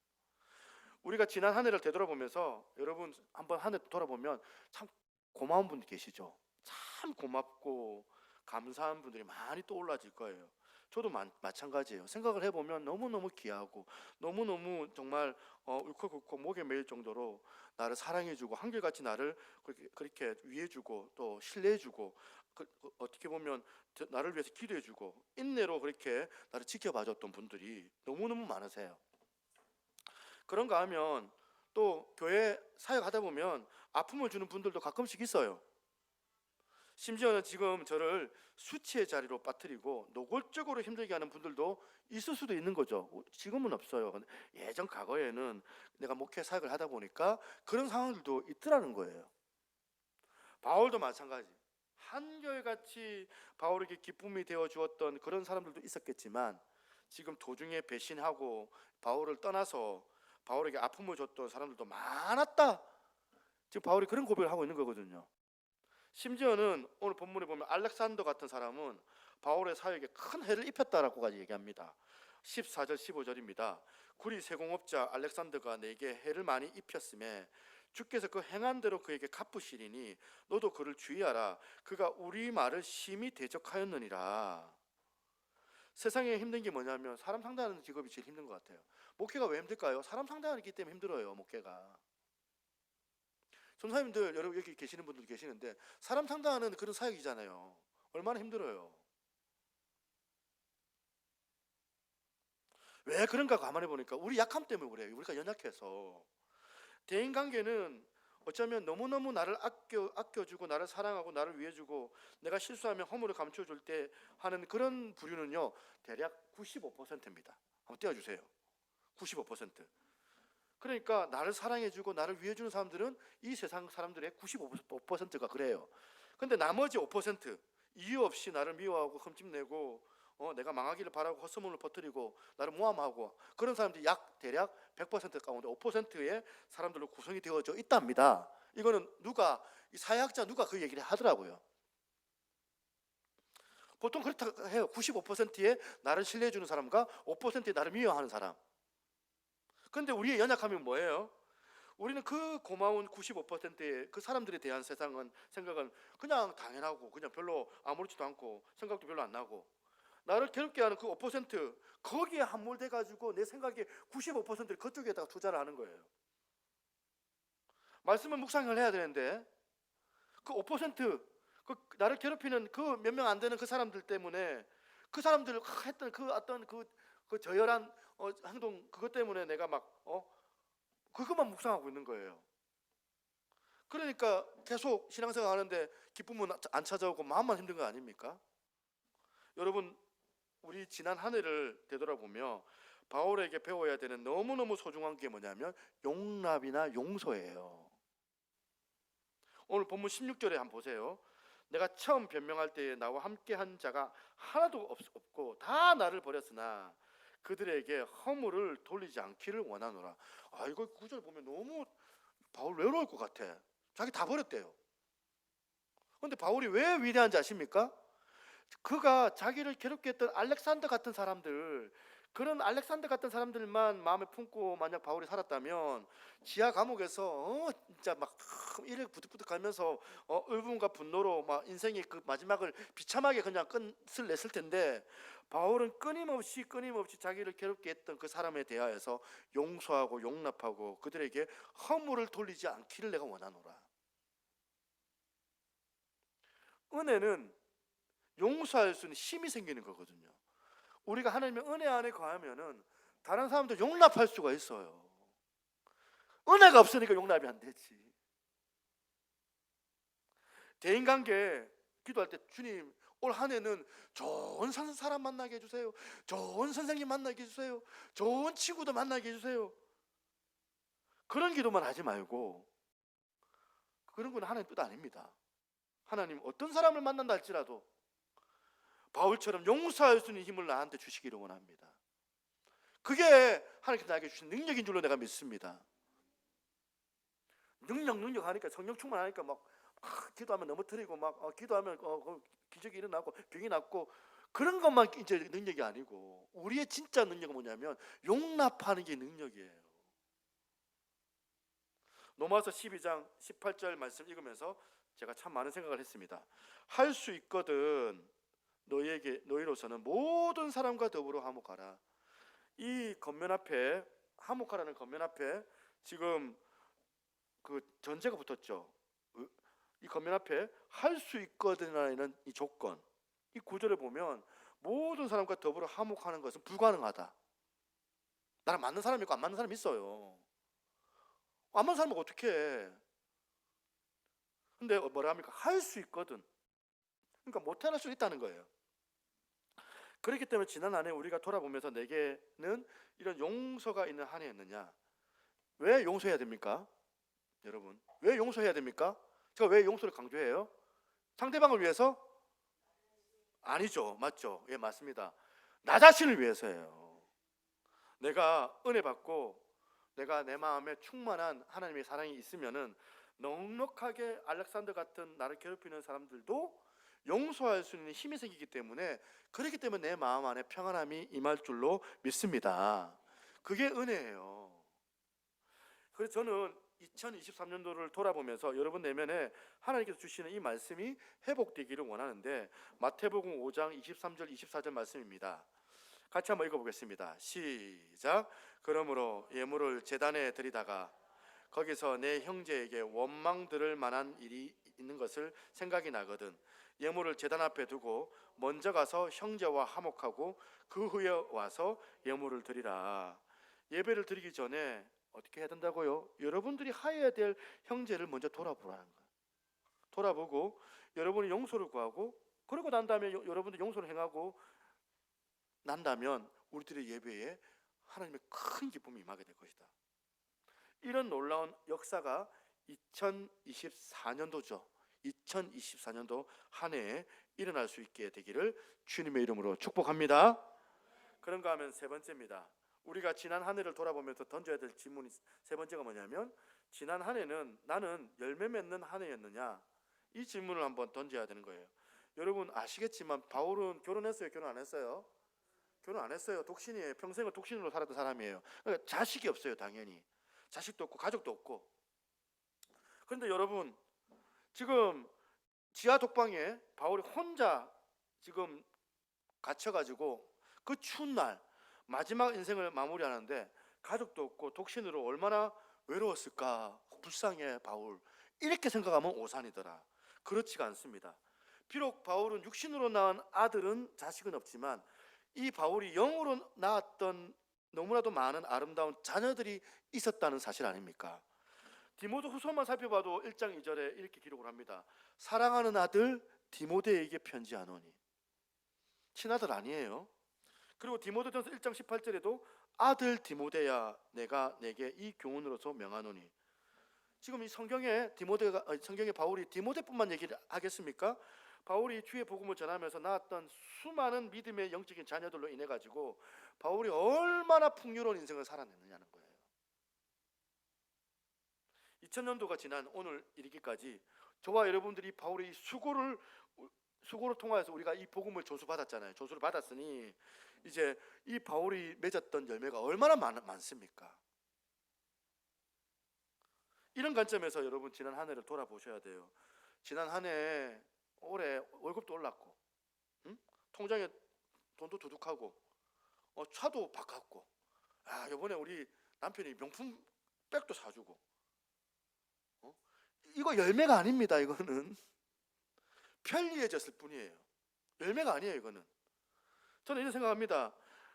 우리가 지난 한 해를 되돌아보면서 여러분 한번 한 해 돌아보면 참 고마운 분들 계시죠? 참 고맙고 감사한 분들이 많이 떠올라질 거예요. 저도 마찬가지예요. 생각을 해보면 너무너무 귀하고 너무너무 정말 울컥울컥 목에 매일 정도로 나를 사랑해주고 한결같이 나를 그렇게 위해주고 또 신뢰해주고 어떻게 보면 나를 위해서 기도해주고 인내로 그렇게 나를 지켜봐줬던 분들이 너무너무 많으세요. 그런가 하면 또 교회 사역하다 보면 아픔을 주는 분들도 가끔씩 있어요. 심지어는 지금 저를 수치의 자리로 빠뜨리고 노골적으로 힘들게 하는 분들도 있을 수도 있는 거죠. 지금은 없어요. 근데 예전 과거에는 내가 목회 사역을 하다 보니까 그런 상황들도 있더라는 거예요. 바울도 마찬가지. 한결같이 바울에게 기쁨이 되어 주었던 그런 사람들도 있었겠지만 지금 도중에 배신하고 바울을 떠나서 바울에게 아픔을 줬던 사람들도 많았다. 지금 바울이 그런 고백을 하고 있는 거거든요. 심지어는 오늘 본문에 보면 알렉산더 같은 사람은 바울의 사역에 큰 해를 입혔다라고까지 얘기합니다. 14절 15절입니다. 구리 세공업자 알렉산더가 내게 해를 많이 입혔음에 주께서 그 행한 대로 그에게 갚으시리니 너도 그를 주의하라. 그가 우리 말을 심히 대적하였느니라. 세상에 힘든 게 뭐냐면 사람 상대하는 직업이 제일 힘든 것 같아요. 목회가 왜 힘들까요? 사람 상대하기 때문에 힘들어요. 목회가. 전사님들 여러분 여기 계시는 분들 계시는데 사람 상대하는 그런 사역이잖아요. 얼마나 힘들어요. 왜 그런가 가만히 보니까 우리 약함 때문에 그래요. 우리가 연약해서. 대인관계는 어쩌면 너무너무 나를 아껴주고 나를 사랑하고 나를 위해주고 내가 실수하면 허물을 감춰줄 때 하는 그런 부류는요 대략 95%입니다. 한번 떼어주세요. 95%. 그러니까 나를 사랑해주고 나를 위해주는 사람들은 이 세상 사람들의 95%가 그래요. 근데 나머지 5% 이유 없이 나를 미워하고 흠집내고 내가 망하기를 바라고 헛소문을 퍼뜨리고 나를 모함하고 그런 사람들이 대략 100% 가운데 5%의 사람들로 구성이 되어져 있답니다. 이거는 이 사회학자 누가 그 얘기를 하더라고요. 보통 그렇다고 해요. 95%의 나를 신뢰해주는 사람과 5%의 나를 미워하는 사람. 그런데 우리의 연약함이 뭐예요? 우리는 그 고마운 95%의 그 사람들에 대한 생각은 그냥 당연하고 그냥 별로 아무렇지도 않고 생각도 별로 안 나고 나를 괴롭게 하는 그 5% 거기에 함몰돼 가지고 내 생각의 95%를 그쪽에다가 투자를 하는 거예요. 말씀을 묵상을 해야 되는데 그 5% 그 나를 괴롭히는 그 몇 명 안 되는 그 사람들 때문에 그 사람들 했던 그 어떤 그 저열한 행동 그것 때문에 내가 막 그것만 묵상하고 있는 거예요. 그러니까 계속 신앙생활 하는데 기쁨은 안 찾아오고 마음만 힘든 거 아닙니까? 여러분 우리 지난 한 해를 되돌아보며 바울에게 배워야 되는 너무너무 소중한 게 뭐냐면 용납이나 용서예요. 오늘 본문 16절에 한번 보세요. 내가 처음 변명할 때에 나와 함께한 자가 하나도 없고 다 나를 버렸으나 그들에게 허물을 돌리지 않기를 원하노라. 이거 구절 보면 너무 바울 외로울 것 같아. 자기 다 버렸대요. 그런데 바울이 왜 위대한지 아십니까? 그가 자기를 괴롭게 했던 알렉산더 같은 사람들, 그런 알렉산더 같은 사람들만 마음에 품고 만약 바울이 살았다면 지하 감옥에서 진짜 막 이를 부득부득하면서 울분과 분노로 막 인생의 그 마지막을 비참하게 그냥 끝을 냈을 텐데 바울은 끊임없이 자기를 괴롭게 했던 그 사람에 대하여서 용서하고 용납하고 그들에게 허물을 돌리지 않기를 내가 원하노라. 은혜는 용서할 수 있는 힘이 생기는 거거든요. 우리가 하나님의 은혜 안에 거하면은 다른 사람도 용납할 수가 있어요. 은혜가 없으니까 용납이 안 되지. 대인관계 기도할 때 주님 올 한 해는 좋은 사람 만나게 해주세요. 좋은 선생님 만나게 해주세요. 좋은 친구도 만나게 해주세요. 그런 기도만 하지 말고, 그런 건 하나님 뜻 아닙니다. 하나님 어떤 사람을 만난다 할지라도 바울처럼 용서할 수 있는 힘을 나한테 주시기를 원합니다. 그게 하나님께서 나에게 주신 능력인 줄로 내가 믿습니다. 능력 하니까, 성령 충만하니까 막 기도하면 넘어뜨리고 막 기도하면 기적이 일어나고 병이 낫고, 그런 것만 이제 능력이 아니고, 우리의 진짜 능력은 뭐냐면 용납하는 게 능력이에요. 로마서 12장 18절 말씀 읽으면서 제가 참 많은 생각을 했습니다. 할 수 있거든 너희로서는 모든 사람과 더불어 화목하라. 이 겉면 앞에, 화목하라는 겉면 앞에 지금 그 전제가 붙었죠. 이 겉면 앞에 할 수 있거든이라는 이 조건, 이 구절을 보면 모든 사람과 더불어 화목하는 것은 불가능하다. 나랑 맞는 사람이 있고 안 맞는 사람이 있어요. 안 맞는 사람은 어떻게 해? 근데 뭐라 합니까? 할 수 있거든. 그러니까 못할 수 있다는 거예요. 그렇기 때문에 지난 한 해 우리가 돌아보면서 내게는 이런 용서가 있는 한 해였느냐? 왜 용서해야 됩니까? 여러분, 왜 용서해야 됩니까? 제가 왜 용서를 강조해요? 상대방을 위해서? 아니죠. 맞죠? 예, 맞습니다. 나 자신을 위해서예요. 내가 은혜 받고 내가 내 마음에 충만한 하나님의 사랑이 있으면은 넉넉하게 알렉산더 같은 나를 괴롭히는 사람들도 용서할 수 있는 힘이 생기기 때문에, 그렇기 때문에 내 마음 안에 평안함이 임할 줄로 믿습니다. 그게 은혜예요. 그래서 저는 2023년도를 돌아보면서 여러분 내면에 하나님께서 주시는 이 말씀이 회복되기를 원하는데, 마태복음 5장 23절 24절 말씀입니다. 같이 한번 읽어보겠습니다. 시작. 그러므로 예물을 제단에 드리다가 거기서 내 형제에게 원망 들을 만한 일이 있는 것을 생각이 나거든 예물을 제단 앞에 두고 먼저 가서 형제와 화목하고 그 후에 와서 예물을 드리라. 예배를 드리기 전에 어떻게 해야 된다고요? 여러분들이 하여야 될 형제를 먼저 돌아보라는 거예요. 돌아보고 여러분이 용서를 구하고, 그러고 난 다음에 여러분들 용서를 행하고 난다면 우리들의 예배에 하나님의 큰 기쁨이 임하게 될 것이다. 이런 놀라운 역사가 2024년도죠. 2024년도 한 해에 일어날 수 있게 되기를 주님의 이름으로 축복합니다. 그런가 하면 세 번째입니다. 우리가 지난 한 해를 돌아보면서 던져야 될 질문이 세 번째가 뭐냐면, 지난 한 해는 나는 열매 맺는 한 해였느냐? 이 질문을 한번 던져야 되는 거예요. 여러분 아시겠지만 바울은 결혼했어요? 결혼 안 했어요? 결혼 안 했어요. 독신이에요. 평생을 독신으로 살았던 사람이에요. 그러니까 자식이 없어요. 당연히 자식도 없고 가족도 없고. 그런데 여러분 지금 지하 독방에 바울이 혼자 지금 갇혀가지고 그 추운 날 마지막 인생을 마무리하는데 가족도 없고 독신으로 얼마나 외로웠을까. 불쌍해 바울, 이렇게 생각하면 오산이더라. 그렇지가 않습니다. 비록 바울은 육신으로 낳은 아들은 자식은 없지만 이 바울이 영으로 낳았던 너무나도 많은 아름다운 자녀들이 있었다는 사실 아닙니까? 디모데 후서만 살펴봐도 1장 2절에 이렇게 기록을 합니다. 사랑하는 아들 디모데에게 편지하노니. 친아들 아니에요. 그리고 디모데전서 1장 18절에도 아들 디모데야 내가 내게 이 교훈으로서 명하노니. 지금 이 성경에 성경에 바울이 디모데뿐만 얘기를 하겠습니까? 바울이 주의 복음을 전하면서 낳았던 수많은 믿음의 영적인 자녀들로 인해 가지고 바울이 얼마나 풍요로운 인생을 살아냈느냐는 거예요. 2000년도가 지난 오늘 이르기까지 저와 여러분들이 바울의 수고를 통하여서 우리가 이 복음을 조수받았잖아요. 조수를 받았으니 이제 이 바울이 맺었던 열매가 얼마나 많습니까? 이런 관점에서 여러분 지난 한 해를 돌아보셔야 돼요. 지난 한 해 올해 월급도 올랐고, 통장에 돈도 두둑하고, 차도 바꿨고, 이번에 우리 남편이 명품 백도 사주고, 이거 열매가 아닙니다. 이거는 편리해졌을 뿐이에요. 열매가 아니에요. 이거는 저는 이런 생각합니다.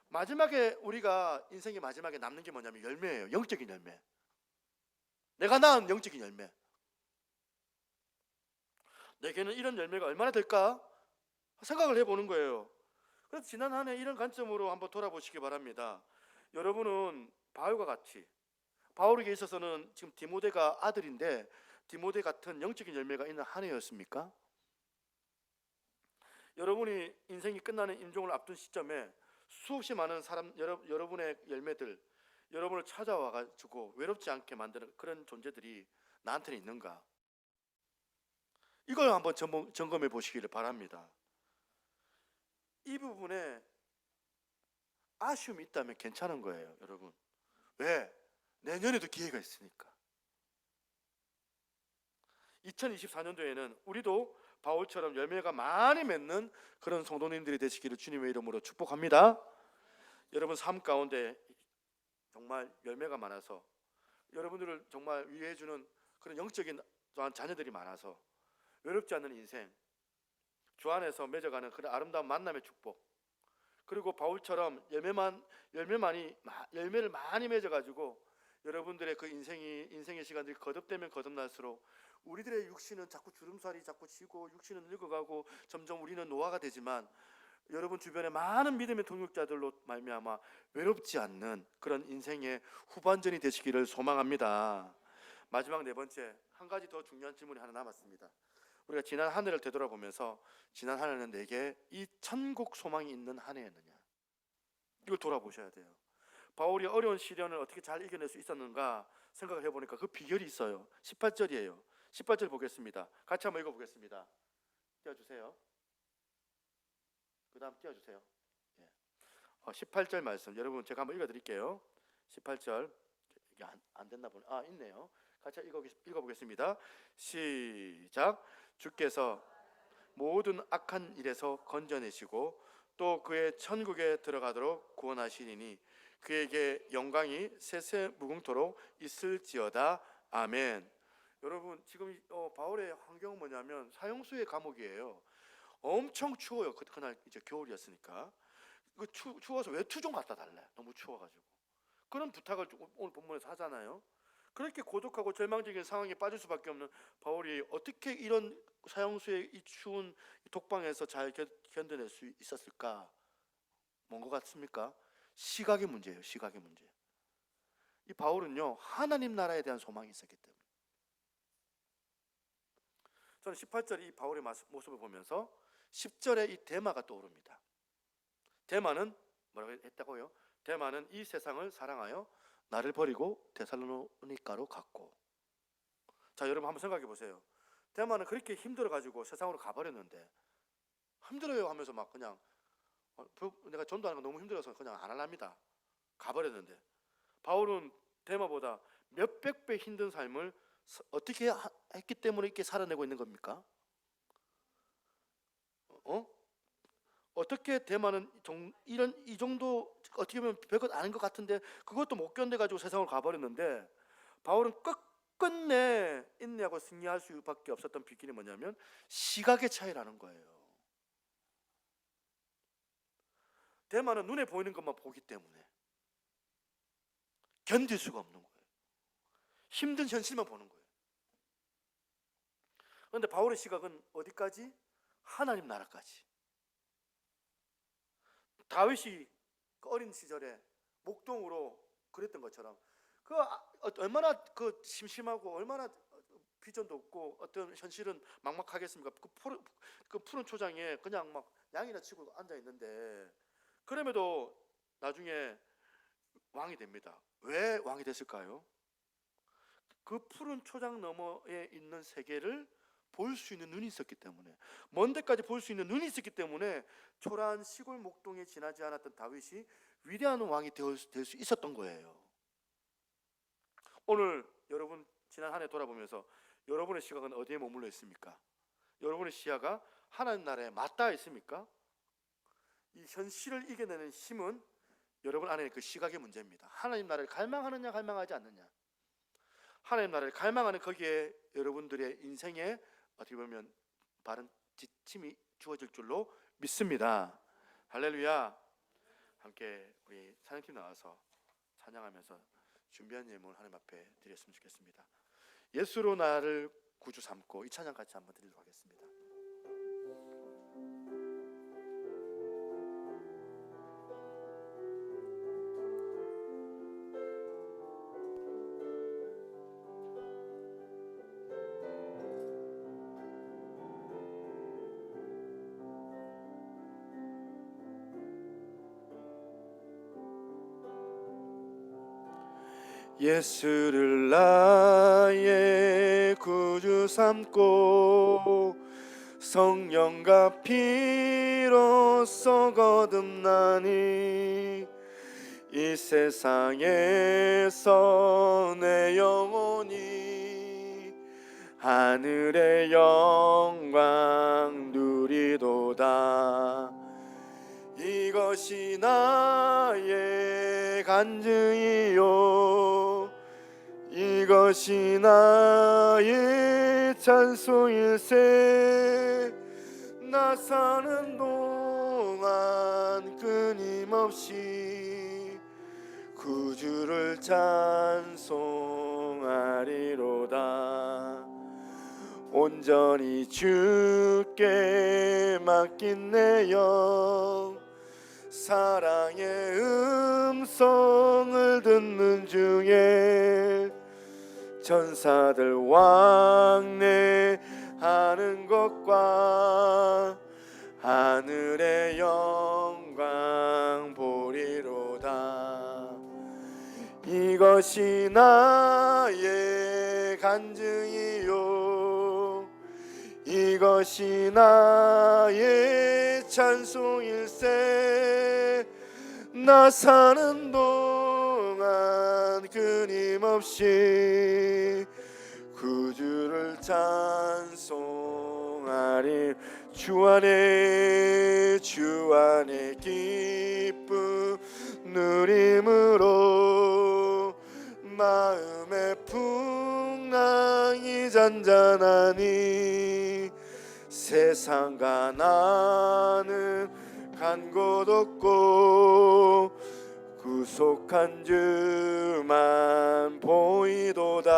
마지막에 우리가 인생의 마지막에 남는 게 뭐냐면 열매예요. 영적인 열매. 내가 낳은 영적인 열매. 내게는 이런 열매가 얼마나 될까 생각을 해보는 거예요. 그래서 지난 한 해 이런 관점으로 한번 돌아보시기 바랍니다. 여러분은 바울과 같이, 바울에게 있어서는 지금 디모데가 아들인데 디모데 같은 영적인 열매가 있는 한 해였습니까? 여러분이 인생이 끝나는 임종을 앞둔 시점에 수없이 많은 사람, 여러분의 열매들, 여러분을 찾아와 가지고 외롭지 않게 만드는 그런 존재들이 나한테는 있는가? 이걸 한번 점검해 보시기를 바랍니다. 이 부분에 아쉬움이 있다면 괜찮은 거예요, 여러분. 왜? 내년에도 기회가 있으니까. 2024년도에는 우리도 바울처럼 열매가 많이 맺는 그런 성도님들이 되시기를 주님의 이름으로 축복합니다. 여러분 삶 가운데 정말 열매가 많아서 여러분들을 정말 위해주는 그런 영적인 또한 자녀들이 많아서 외롭지 않는 인생, 주 안에서 맺어가는 그런 아름다운 만남의 축복, 그리고 바울처럼 열매를 많이 맺어가지고 여러분들의 그 인생의 시간들이 거듭되면 거듭날수록 우리들의 육신은 자꾸 주름살이 자꾸 지고 육신은 늙어가고 점점 우리는 노화가 되지만 여러분 주변에 많은 믿음의 동역자들로 말미암아 외롭지 않는 그런 인생의 후반전이 되시기를 소망합니다. 마지막 네 번째, 한 가지 더 중요한 질문이 하나 남았습니다. 우리가 지난 한 해를 되돌아보면서 지난 한 해는 내게 이 천국 소망이 있는 한 해였느냐, 이걸 돌아보셔야 돼요. 바울이 어려운 시련을 어떻게 잘 이겨낼 수 있었는가 생각을 해보니까 그 비결이 있어요. 18절이에요. 18절 보겠습니다. 같이 한번 읽어보겠습니다. 띄워주세요. 그 다음 띄워주세요. 18절 말씀 여러분 제가 한번 읽어드릴게요. 18절 이게 안 됐나 보네. 있네요. 같이 읽어보겠습니다. 시작. 주께서 모든 악한 일에서 건져내시고 또 그의 천국에 들어가도록 구원하시리니 그에게 영광이 세세 무궁토록 있을지어다. 아멘. 여러분 지금 바울의 환경은 뭐냐면 사형수의 감옥이에요. 엄청 추워요. 그날 이제 겨울이었으니까. 추워서 외투 좀 갖다 달래. 너무 추워가지고. 그런 부탁을 오늘 본문에서 하잖아요. 그렇게 고독하고 절망적인 상황에 빠질 수밖에 없는 바울이 어떻게 이런 사형수의 이 추운 독방에서 잘 견뎌낼 수 있었을까? 뭔 것 같습니까? 시각의 문제예요. 시각의 문제. 이 바울은요 하나님 나라에 대한 소망이 있었기 때문에 저는 18절 이 바울의 모습을 보면서 10절에 이 데마가 떠오릅니다. 데마는 뭐라고 했다고요? 데마는 이 세상을 사랑하여 나를 버리고 데살로니가로 갔고. 자 여러분 한번 생각해 보세요. 데마는 그렇게 힘들어가지고 세상으로 가버렸는데 힘들어요 하면서 막 그냥 내가 전도하는 거 너무 힘들어서 그냥 안 할랍니다. 가버렸는데 바울은 데마보다 몇백 배 힘든 삶을 어떻게 했기 때문에 이렇게 살아내고 있는 겁니까? 어떻게 데마는 이 정도 어떻게 보면 별것 아닌 것 같은데 그것도 못 견뎌가지고 세상을 가버렸는데 바울은 끝끝내 인내하고 승리할 수밖에 없었던 비결이 뭐냐면 시각의 차이라는 거예요. 데마는 눈에 보이는 것만 보기 때문에 견딜 수가 없는 거예요. 힘든 현실만 보는 거예요. 그런데 바울의 시각은 어디까지? 하나님 나라까지. 다윗이 어린 시절에 목동으로 그랬던 것처럼 얼마나 심심하고 얼마나 비전도 없고 어떤 현실은 막막하겠습니까? 그 푸른 초장에 그냥 막 양이나 치고 앉아 있는데 그럼에도 나중에 왕이 됩니다. 왜 왕이 됐을까요? 그 푸른 초장 너머에 있는 세계를 볼 수 있는 눈이 있었기 때문에, 먼 데까지 볼 수 있는 눈이 있었기 때문에 초라한 시골 목동에 지나지 않았던 다윗이 위대한 왕이 될 수 있었던 거예요. 오늘 여러분 지난 한 해 돌아보면서 여러분의 시각은 어디에 머물러 있습니까? 여러분의 시야가 하나님 나라에 맞닿아 있습니까? 이 현실을 이겨내는 힘은 여러분 안에 그 시각의 문제입니다. 하나님 나라를 갈망하느냐 갈망하지 않느냐. 하나님 나라를 갈망하는 거기에 여러분들의 인생에 어떻게 보면 바른 지침이 주어질 줄로 믿습니다. 할렐루야. 함께 우리 찬양팀 나와서 찬양하면서 준비한 예물 하나님 앞에 드렸으면 좋겠습니다. 예수로 나를 구주 삼고, 이 찬양 같이 한번 드리도록 하겠습니다. 예수를 나의 구주 삼고 성령과 피로써 거듭나니 이 세상에서 내 영혼이 하늘의 영광 누리도다. 이것이 나의 간증이요, 이것이 나의 찬송일세. 나 사는 동안 끊임없이 구주를 찬송하리로다. 온전히 주께 맡긴 내 영, 사랑의 음성을 듣는 중에 천사들 왕래하는 것과 하늘의 영광 보리로다. 이것이 나의 간증이요, 이것이 나의 찬송일세. 나 사는 동안 끊임없이 구주를 찬송하리. 주 안에 기쁨 누림으로 마음의 풍랑이 잔잔하니 세상과 나는 간 곳 없고 구속한 주만 보이도다.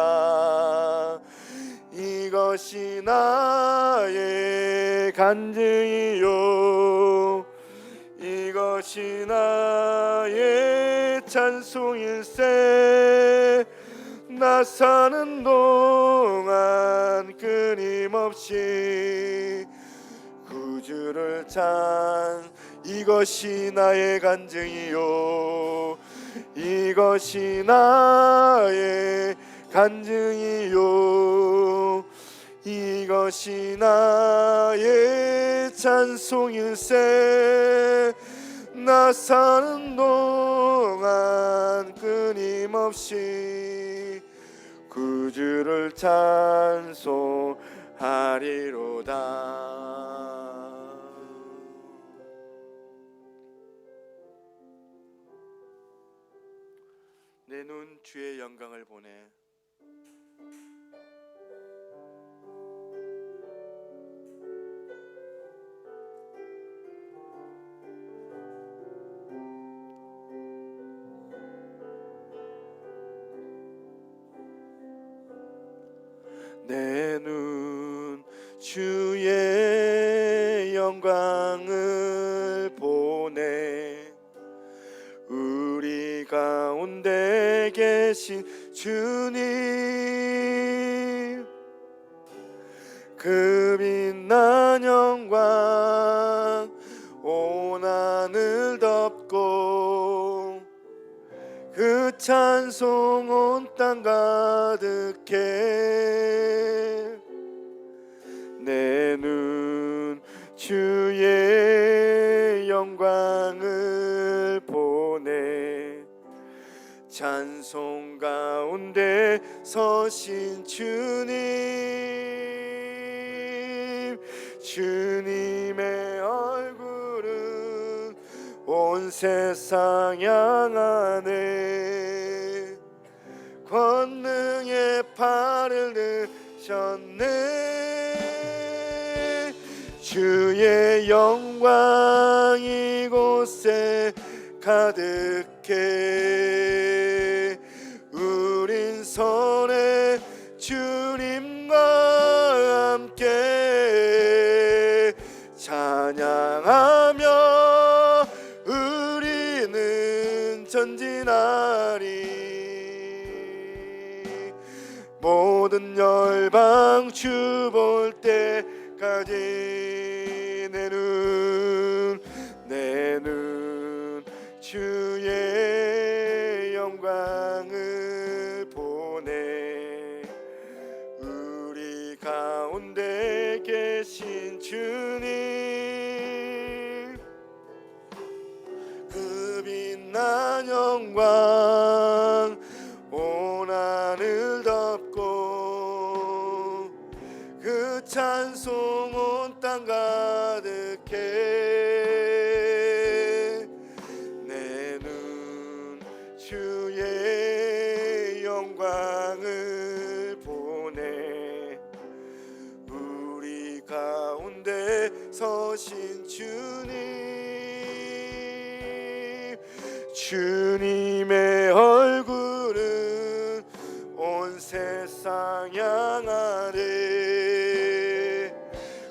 이것이 나의 간증이요, 이것이 나의 찬송일세. 나 사는 동안 끊임없이 구주를 이것이 나의 간증이요, 이것이 나의 간증이요, 이것이 나의 찬송일세. 나 사는 동안 끊임없이 구주를 찬송하리로다. 내 눈 주의 영광을 보내. 내 눈 주의 영광을 보내. 우리 가운데 계신 주님, 그 빛난 영광 온 하늘 덮고 그 찬송 온 땅 가득해. 내 눈 주의 영광을 보내. 찬송 가운데 서신 주님, 주님의 얼굴은 온 세상 향하네. 권능의 팔을 드셨네. 주의 영광 이곳에 가득해. 우린 선해 주님과 함께 찬양하며 우리는 전진하리. 모든 열방 주 볼 때까지 내 눈 주의 영광을 보네. 우리 가운데 계신 주님, 그 빛난 영광 온 하늘 덮고 그 찬송 온 땅 가득해. 내 눈 주의 영광을 보네. 우리 가운데 서신 주님의 얼굴은 온 세상 향하네.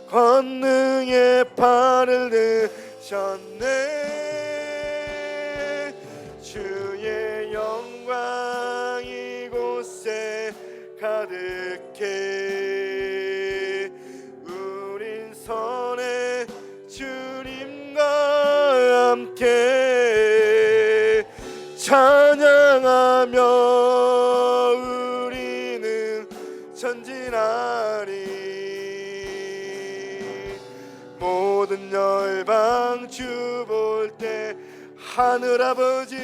권능의 팔을 드셨네. 주의 영광 이곳에 가득해. 우린 선해 주님과 함께 찬양하며 우리는 전진하리. 모든 열방 주 볼 때 하늘아버지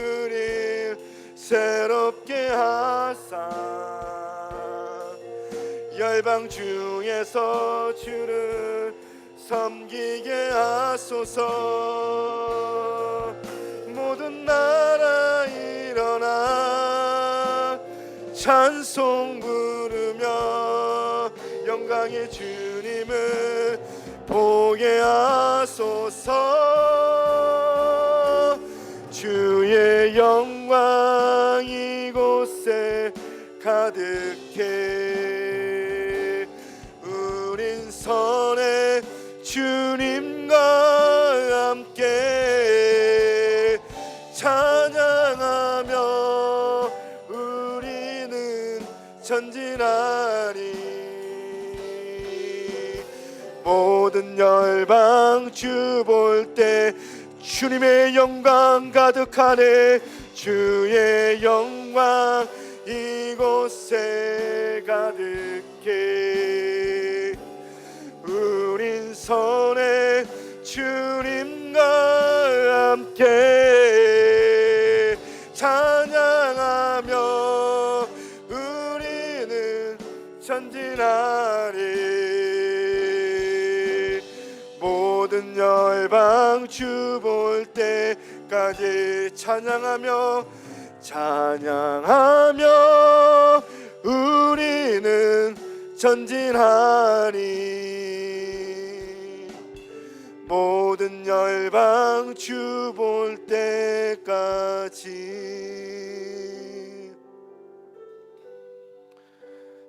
우릴 새롭게 하사 열방 중에서 주를 섬기게 하소서. 모든 나라 일어나 찬송 부르며 영광의 주님을 보게 하소서. 주의 영광 이곳에 가득해. 우린 선해 주님과 함께 찬양하며 우리는 전진하리. 모든 열방 주 볼 때 주님의 영광 가득하네. 주의 영광 이곳에 가득해. 우린 선해 주님과 함께 찬양하며 우리는 전진하리. 모든 열방 주 볼 때까지 찬양하며 우리는 전진하리. 모든 열방 주 볼 때까지.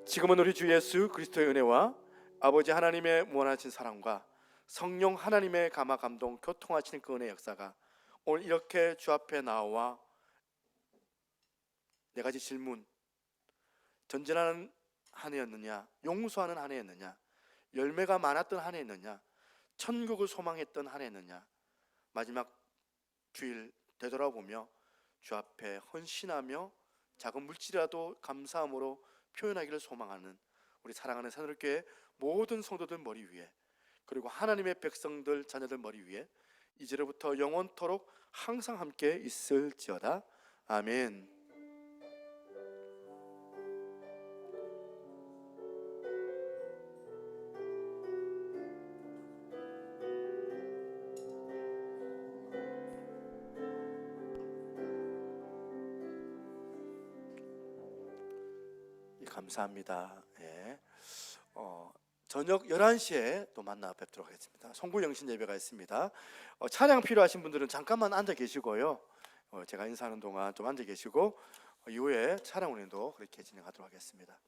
지금은 우리 주 예수 그리스도의 은혜와 아버지 하나님의 무한하신 사랑과 성령 하나님의 감화 감동 교통하시는 그 은혜 역사가 오늘 이렇게 주 앞에 나와 네 가지 질문, 전진하는 한 해였느냐, 용서하는 한 해였느냐, 열매가 많았던 한 해였느냐, 천국을 소망했던 한 해였느냐, 마지막 주일 되돌아보며 주 앞에 헌신하며 작은 물질이라도 감사함으로 표현하기를 소망하는 우리 사랑하는 새누리교회 모든 성도들 머리 위에, 그리고 하나님의 백성들 자녀들 머리 위에 이제로부터 영원토록 항상 함께 있을지어다. 아멘. 감사합니다. 예. 저녁 11시에 또 만나 뵙도록 하겠습니다. 송구 영신 예배가 있습니다. 차량 필요하신 분들은 잠깐만 앉아 계시고요. 제가 인사하는 동안 좀 앉아 계시고 이후에 차량 운행도 그렇게 진행하도록 하겠습니다.